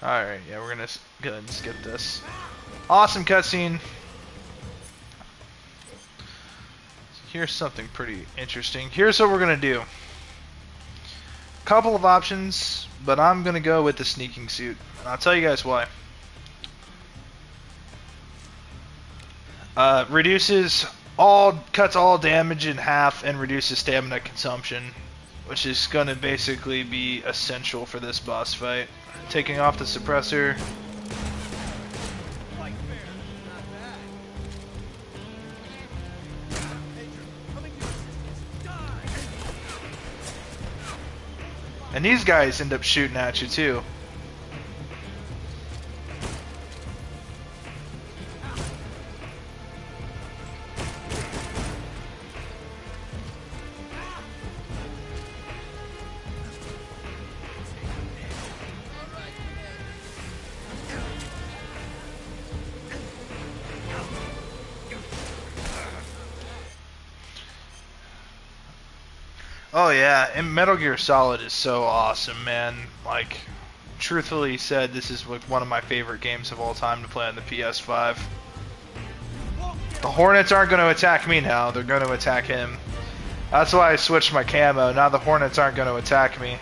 Alright, yeah, we're gonna go ahead and skip this. Awesome cutscene. Here's something pretty interesting. Here's what we're gonna do. Couple of options, but I'm gonna go with the sneaking suit. And I'll tell you guys why. Cuts all damage in half and reduces stamina consumption, which is gonna basically be essential for this boss fight. Taking off the suppressor. And these guys end up shooting at you too. Oh yeah, and Metal Gear Solid is so awesome, man. Like, truthfully said, this is like one of my favorite games of all time to play on the PS5. The Hornets aren't going to attack me now, they're going to attack him. That's why I switched my camo, now the Hornets aren't going to attack me.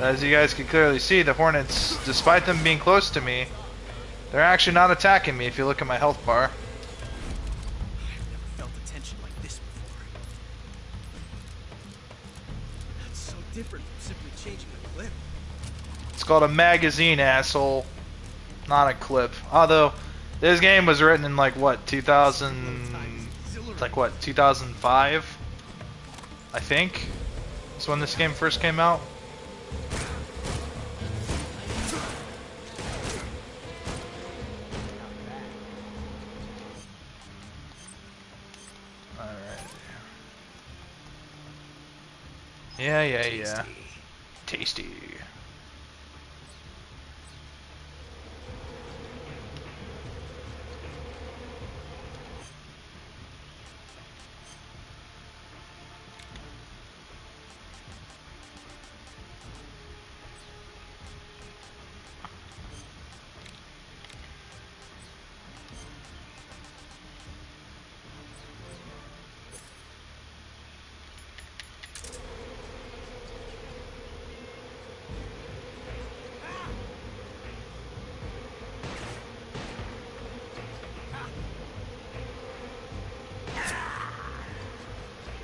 As you guys can clearly see, the Hornets, despite them being close to me, they're actually not attacking me if you look at my health bar. I've never felt a tension like this before. That's so different from simply changing the clip. It's called a magazine, asshole. Not a clip. Although, this game was written in like what, 2005? I think? That's when this game first came out. Yeah. Tasty.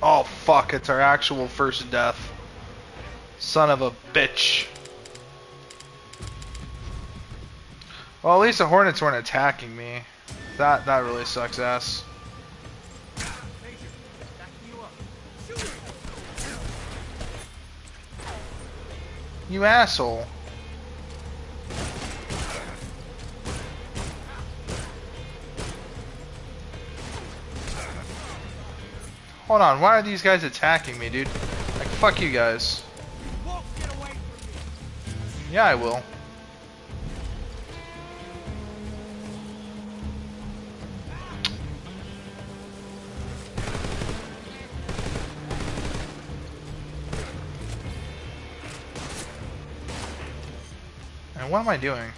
Oh fuck, it's our actual first death. Son of a bitch. Well, at least the Hornets weren't attacking me. That really sucks ass. You asshole. Hold on, why are these guys attacking me, dude? Like, fuck you guys. You won't get away from me. Yeah, I will. And what am I doing?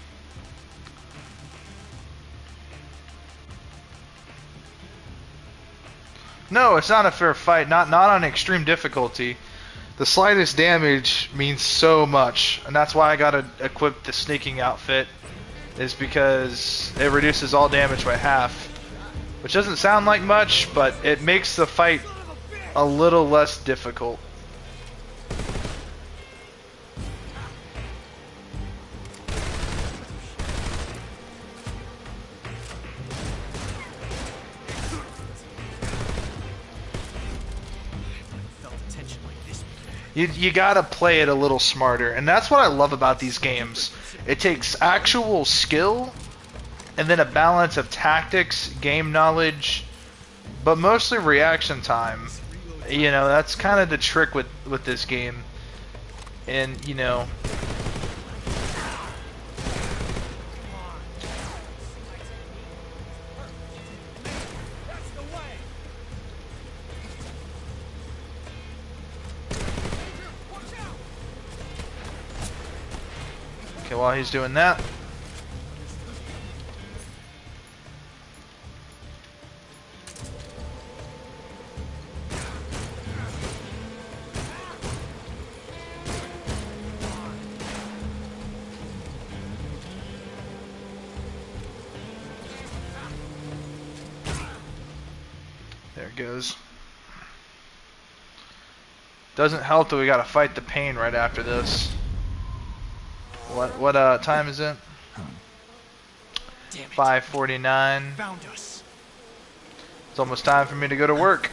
No, it's not a fair fight. Not on extreme difficulty. The slightest damage means so much, and that's why I gotta equip the sneaking outfit. Is because it reduces all damage by half, which doesn't sound like much, but it makes the fight a little less difficult. You gotta play it a little smarter, and that's what I love about these games. It takes actual skill, and then a balance of tactics, game knowledge, but mostly reaction time. You know, that's kind of the trick with this game. And, you know... Okay, while he's doing that... There it goes. Doesn't help that we gotta fight the pain right after this. What time is it? Damn it. 5:49. Found us. It's almost time for me to go to work.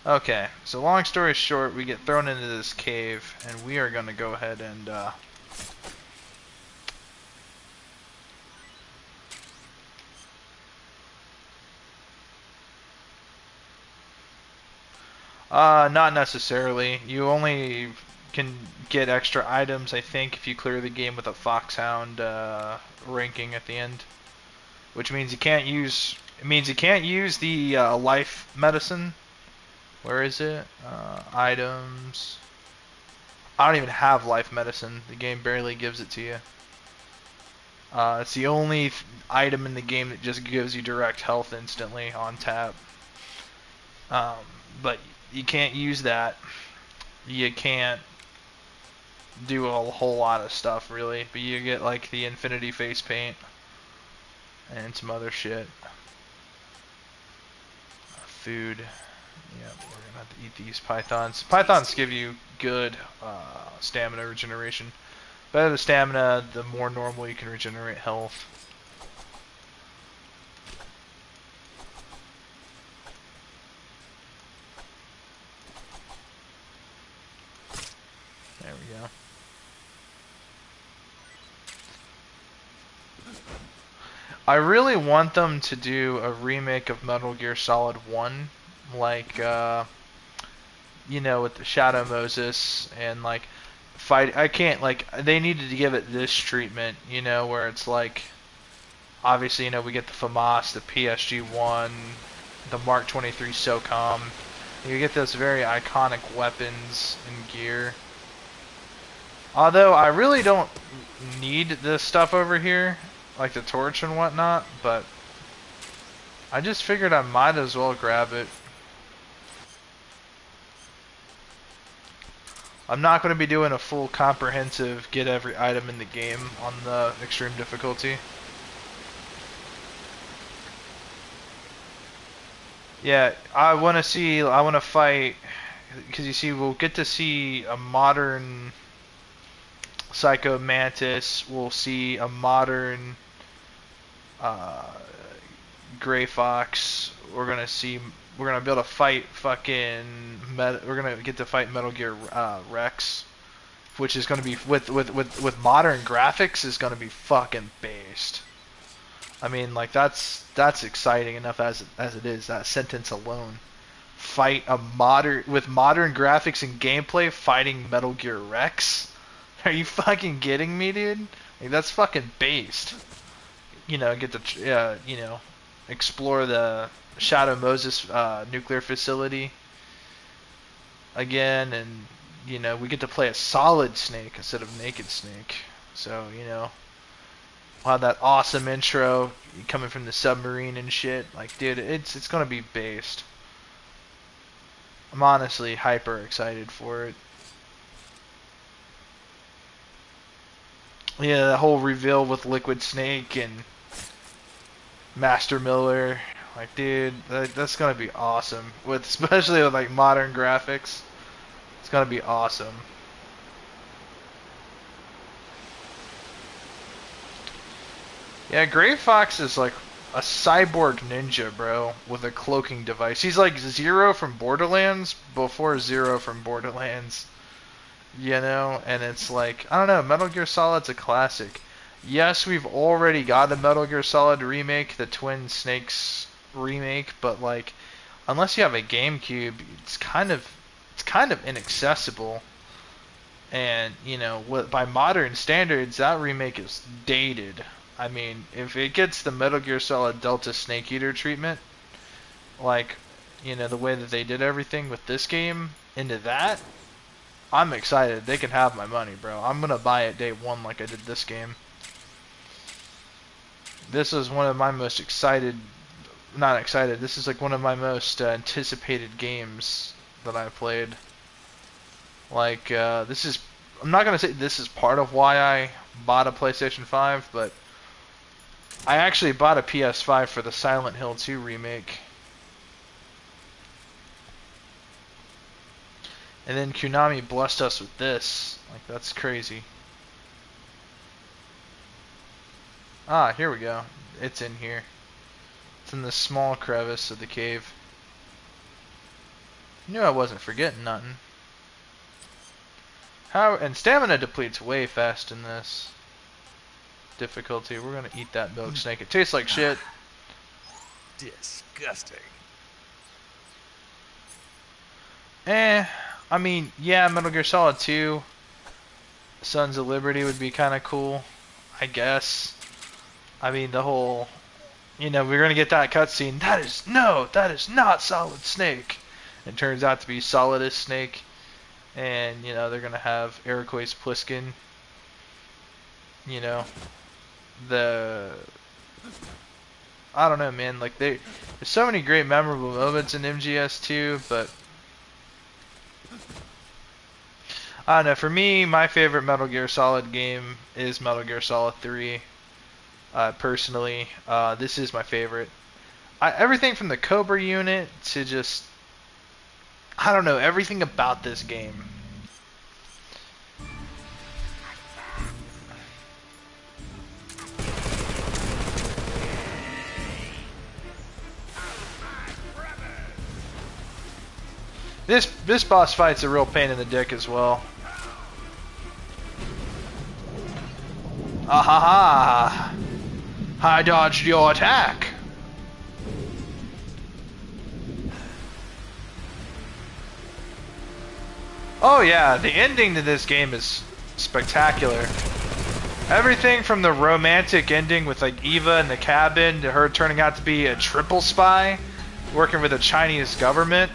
Okay, so long story short, we get thrown into this cave, and we are gonna go ahead and not necessarily. You only can get extra items, I think, if you clear the game with a Foxhound ranking at the end. Which means you can't use... It means you can't use the life medicine. Where is it? Items... I don't even have life medicine. The game barely gives it to you. It's the only item in the game that just gives you direct health instantly on tap. But you can't use that. You can't do a whole lot of stuff really, but you get like the infinity face paint and some other shit. Food. Yeah, we're gonna have to eat these pythons. Pythons give you good stamina regeneration. Better the stamina, the more normal you can regenerate health. There we go. I really want them to do a remake of Metal Gear Solid 1, like, you know, with the Shadow Moses and like fight. I can't like they needed to give it this treatment, you know, where it's like, obviously, you know, we get the FAMAS, the PSG-1, the Mark 23 SOCOM. You get those very iconic weapons and gear. Although I really don't need this stuff over here, like the torch and whatnot, but I just figured I might as well grab it. I'm not going to be doing a full comprehensive get every item in the game on the extreme difficulty. Yeah, I want to fight, because you see, we'll get to see a modern Psycho Mantis, we'll see a modern Gray Fox, we're going to see we're gonna be able to fight fucking we're gonna get to fight Metal Gear Rex, which is gonna be with modern graphics is gonna be fucking based. I mean, like that's exciting enough as it is. That sentence alone. Fight a modern graphics and gameplay fighting Metal Gear Rex. Are you fucking kidding me, dude? Like that's fucking based. You know, get to explore the Shadow Moses nuclear facility again, and we get to play a solid Snake instead of naked Snake. So we'll have that awesome intro coming from the submarine and shit. Like, dude, it's gonna be based. I'm honestly hyper excited for it. Yeah, that whole reveal with Liquid Snake and Master Miller, like, dude, that's gonna be awesome. Especially with like modern graphics, it's gonna be awesome. Yeah, Gray Fox is like a cyborg ninja, bro, with a cloaking device. He's like Zero from Borderlands before Zero from Borderlands. And it's like, I don't know, Metal Gear Solid's a classic. Yes, we've already got a Metal Gear Solid remake, the Twin Snakes remake, but like, unless you have a GameCube, it's kind of inaccessible. And by modern standards, that remake is dated. I mean, if it gets the Metal Gear Solid Delta Snake Eater treatment, like, the way that they did everything with this game into that, I'm excited. They can have my money, bro. I'm gonna buy it day one like I did this game. This is one of my most not excited, this is like one of my most anticipated games that I played. Like, I'm not gonna say this is part of why I bought a PlayStation 5, but I actually bought a PS5 for the Silent Hill 2 remake. And then Konami blessed us with this. Like, that's crazy. Ah, here we go. It's in here. It's in the small crevice of the cave. Knew I wasn't forgetting nothing. And stamina depletes way fast in this difficulty. We're gonna eat that milk snake. It tastes like shit. Disgusting. I mean, yeah, Metal Gear Solid 2, Sons of Liberty would be kind of cool, I guess. I mean, the whole, we're gonna get that cutscene. That is not Solid Snake. It turns out to be Solidus Snake, and they're gonna have Iroquois Pliskin. I don't know, man. Like there's so many great memorable moments in MGS2, but I don't know. For me, my favorite Metal Gear Solid game is Metal Gear Solid 3. Personally, this is my favorite. Everything from the Cobra unit to just, I don't know, everything about this game. This boss fight's a real pain in the dick as well. Ahaha! I dodged your attack! Oh yeah, the ending to this game is spectacular. Everything from the romantic ending with like Eva in the cabin to her turning out to be a triple spy working for the Chinese government.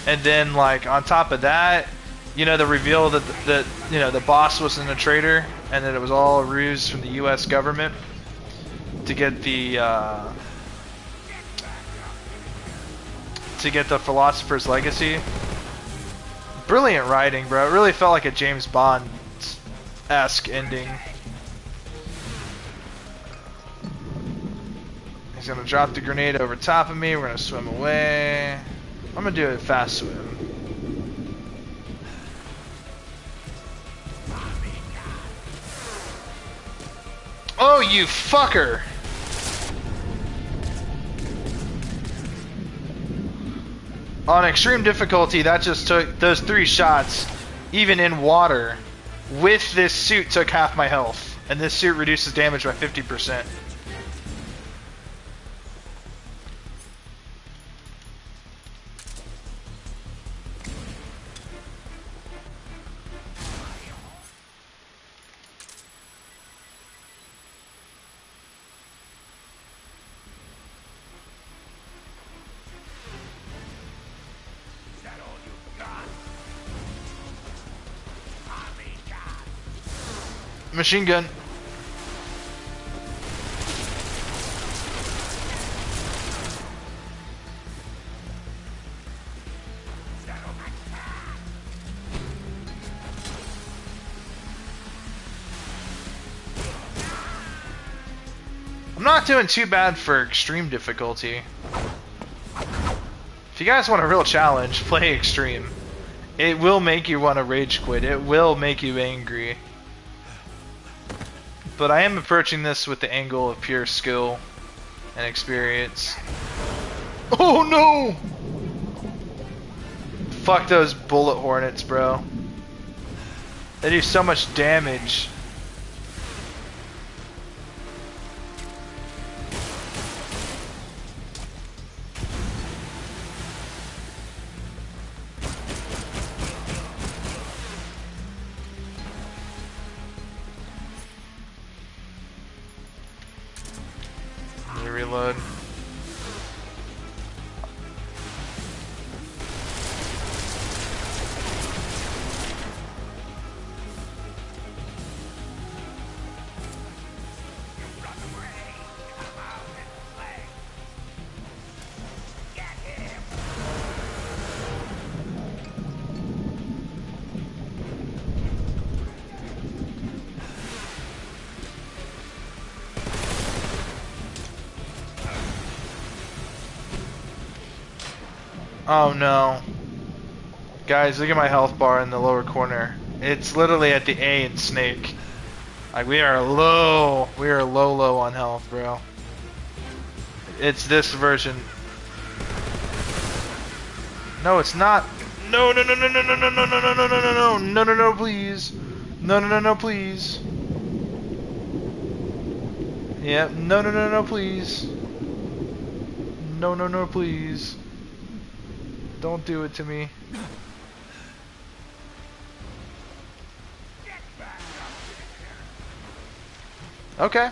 And then like on top of that, the reveal that the boss wasn't a traitor and that it was all a ruse from the US government to get the Philosopher's Legacy. Brilliant writing, bro. It really felt like a James Bond-esque ending. He's gonna drop the grenade over top of me. We're gonna swim away. I'm gonna do a fast swim. Oh, you fucker! On extreme difficulty, that just took those 3 shots, even in water, with this suit took half my health. And this suit reduces damage by 50%. Is that all you've got? Tommy gun. Machine gun. I'm not doing too bad for extreme difficulty. If you guys want a real challenge, play extreme. It will make you want to rage quit. It will make you angry. But I am approaching this with the angle of pure skill and experience. Oh no! Fuck those bullet hornets, bro. They do so much damage. Let me reload. Oh no. Guys, look at my health bar in the lower corner. It's literally at the A in Snake. Like, we are low. We are low on health, bro. It's this version. No, it's not. No, no, no, no, no, no, no, no, no, no, no, no, no, no, no, no, please. No, no, no, no, please. Yeah, no, no, no, no, please. No, no, no, please. Don't do it to me. Okay.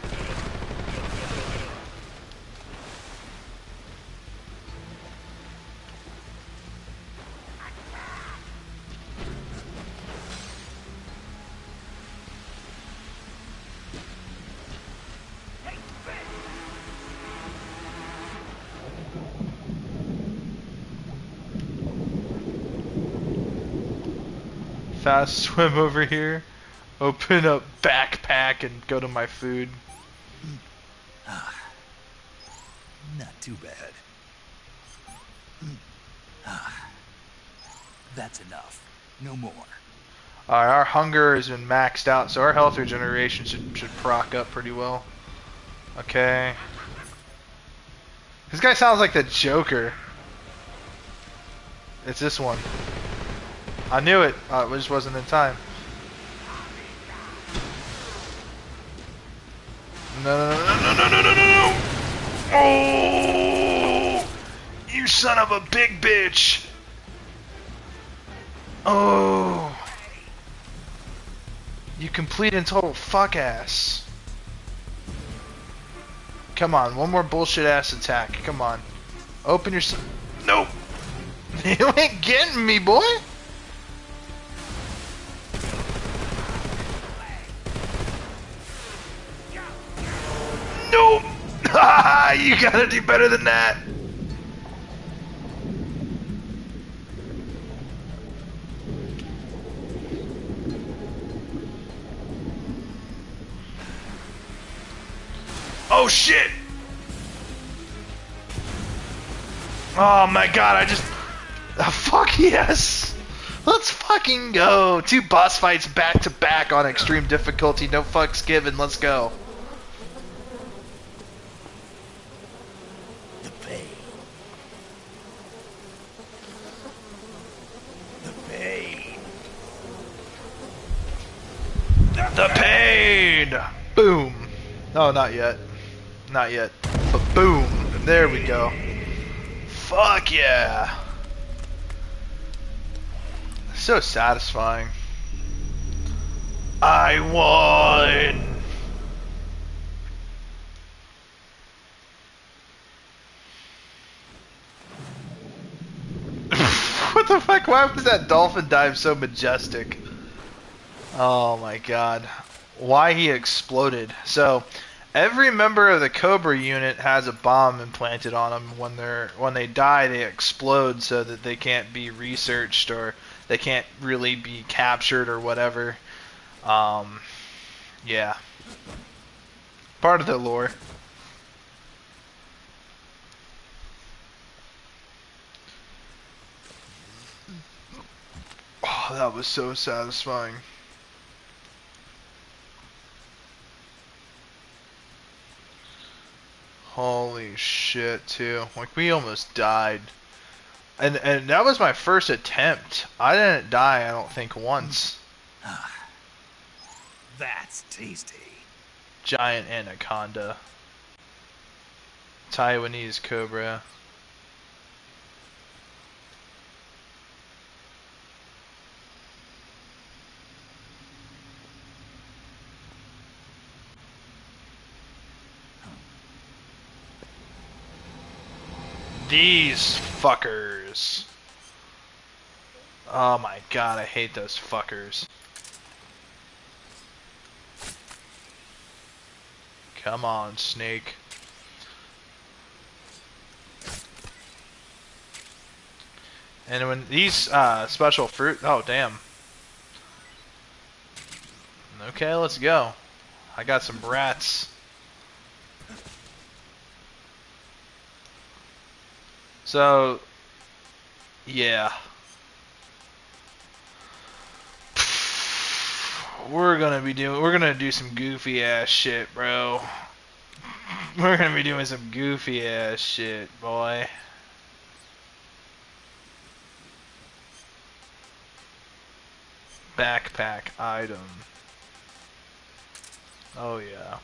Fast swim over here, open up backpack and go to my food. Not too bad. That's enough. No more. Alright, our hunger has been maxed out, so our health regeneration should proc up pretty well. Okay. This guy sounds like the Joker. It's this one. I knew it. It just wasn't in time. No, no, no, no, no, no, no, no, no! Oh! You son of a big bitch! Oh! You complete and total fuck ass. Come on, one more bullshit ass attack. Come on. Open your. Nope! You ain't getting me, boy! Nope! You gotta do better than that! Oh shit! Oh my god, I just... fuck yes! Let's fucking go! 2 boss fights back to back on extreme difficulty, no fucks given, let's go. The pain! Boom. No, not yet. Not yet. But boom. And there we go. Fuck yeah. So satisfying. I won! What the fuck? Why was that dolphin dive so majestic? Oh my god. Why he exploded. So, every member of the Cobra unit has a bomb implanted on them. When they die, they explode so that they can't be researched or they can't really be captured or whatever. Yeah. Part of the lore. Oh, that was so satisfying. Holy shit, too. Like, we almost died. And that was my first attempt. I didn't die, I don't think, once. That's tasty. Giant anaconda. Taiwanese cobra. These fuckers. Oh my god, I hate those fuckers. Come on, snake. And when these special fruit... Oh, damn. Okay, let's go. I got some brats. So, yeah. We're gonna do some goofy ass shit, bro. We're gonna be doing some goofy ass shit, boy. Backpack item. Oh yeah.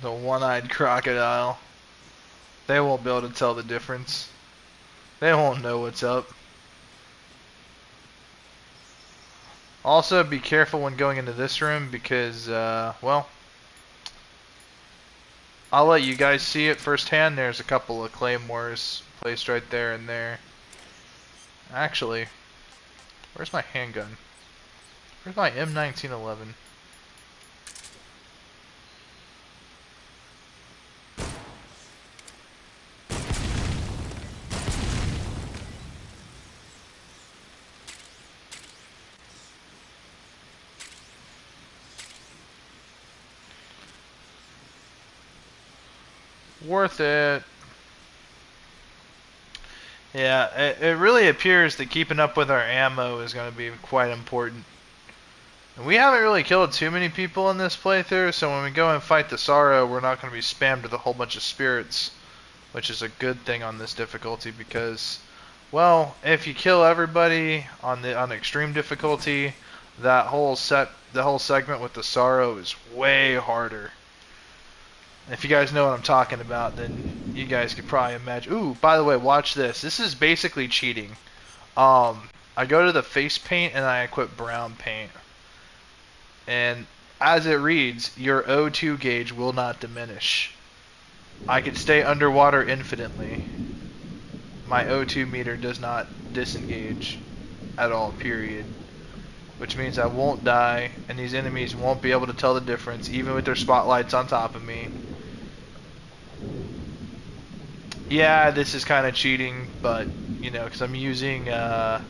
The one-eyed crocodile. They won't be able to tell the difference. They won't know what's up. Also, be careful when going into this room because, well, I'll let you guys see it firsthand. There's a couple of claymores placed right there and there. Actually, where's my handgun? Where's my M1911? Worth it. Yeah, it really appears that keeping up with our ammo is going to be quite important. And we haven't really killed too many people in this playthrough, so when we go and fight the Sorrow, we're not going to be spammed with a whole bunch of spirits, which is a good thing on this difficulty because, well, if you kill everybody on extreme difficulty, the whole segment with the Sorrow is way harder. If you guys know what I'm talking about, then you guys could probably imagine. Ooh, by the way, watch this. This is basically cheating. I go to the face paint and I equip brown paint. And as it reads, your O2 gauge will not diminish. I could stay underwater infinitely. My O2 meter does not disengage at all, period. Which means I won't die, and these enemies won't be able to tell the difference, even with their spotlights on top of me. Yeah, this is kind of cheating, but, you know, because I'm using, I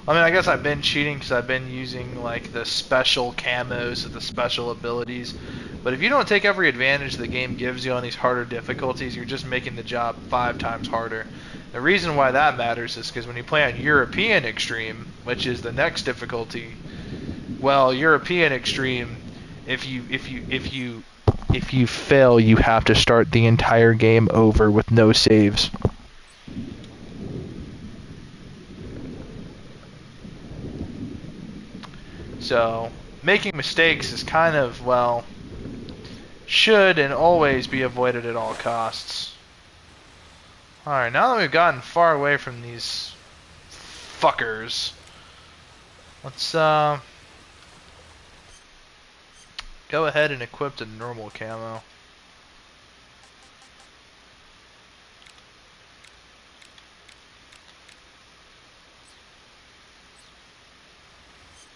mean, I guess I've been cheating because I've been using, like, the special camos, the special abilities. But if you don't take every advantage the game gives you on these harder difficulties, you're just making the job 5 times harder. The reason why that matters is because when you play on European Extreme, which is the next difficulty, Well, European Extreme, if you fail, you have to start the entire game over with no saves. So, making mistakes is kind of, well, should and always be avoided at all costs. Alright, now that we've gotten far away from these fuckers, let's go ahead and equip the normal camo.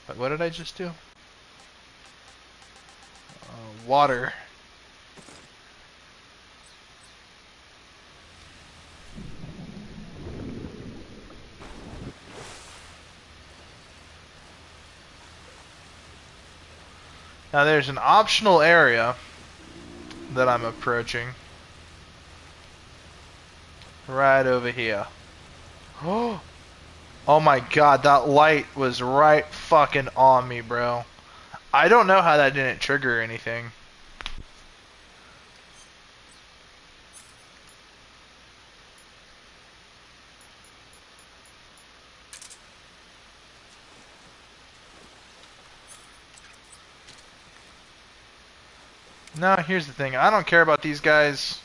But what did I just do? Water. Now there's an optional area that I'm approaching. Right over here. Oh my god, that light was right fucking on me, bro. I don't know how that didn't trigger anything. No, here's the thing. I don't care about these guys.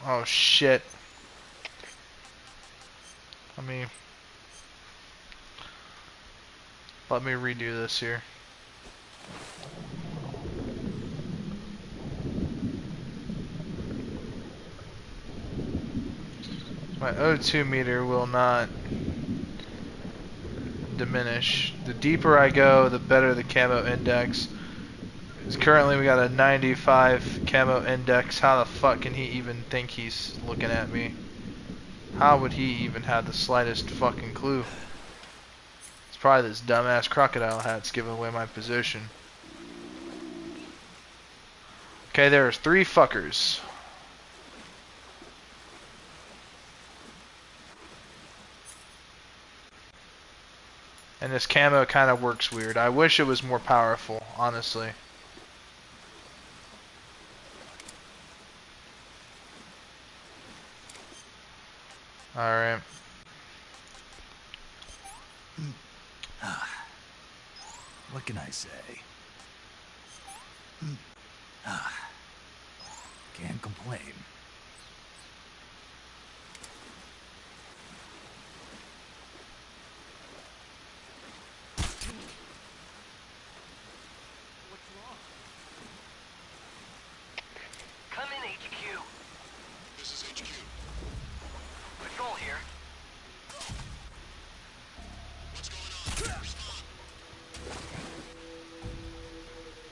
Oh shit. Let me redo this here. My O2 meter will not diminish. The deeper I go, the better the camo index. Currently we got a 95 camo index. How the fuck can he even think he's looking at me? How would he even have the slightest fucking clue? It's probably this dumbass crocodile hat's giving away my position. Okay, there's 3 fuckers. And this camo kind of works weird. I wish it was more powerful, honestly. Alright. What can I say? Can't complain. Come in, HQ. This is HQ. Patrol here. What's going on? Respond.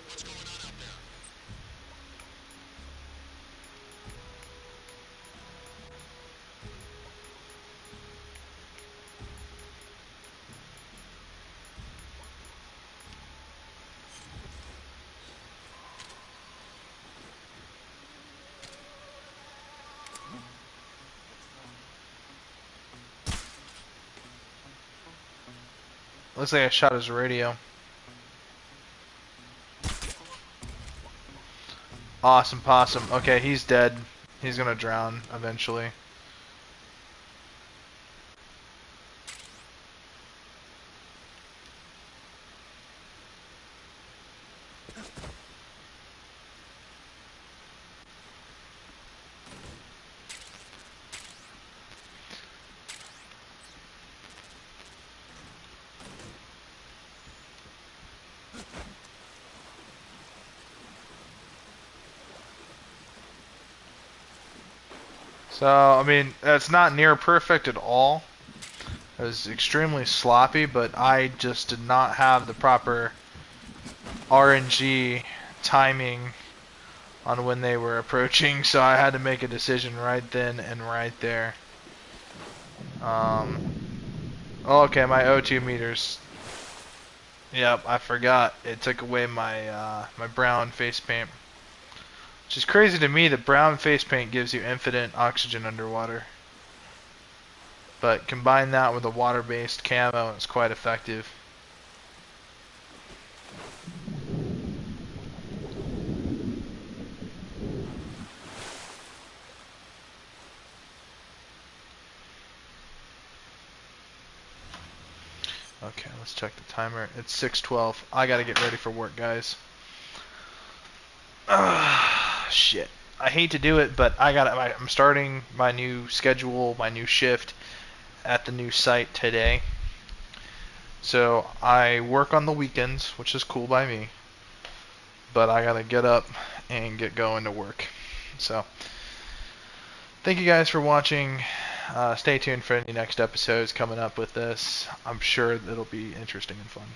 What's going on out there? Looks like I shot his radio. Awesome possum. Okay, he's dead. He's gonna drown eventually. So, I mean, it's not near perfect at all. It was extremely sloppy, but I just did not have the proper RNG timing on when they were approaching, so I had to make a decision right then and right there. Okay, my O2 meters. Yep, I forgot. It took away my my brown face paint. Which is crazy to me that brown face paint gives you infinite oxygen underwater. But combine that with a water-based camo, it's quite effective. Okay, let's check the timer. It's 6:12. I gotta get ready for work, guys. Shit. I hate to do it, but I'm starting my new schedule, my new shift at the new site today. So I work on the weekends, which is cool by me. But I gotta get up and get going to work. So thank you guys for watching. Stay tuned for any next episodes coming up with this. I'm sure it'll be interesting and fun.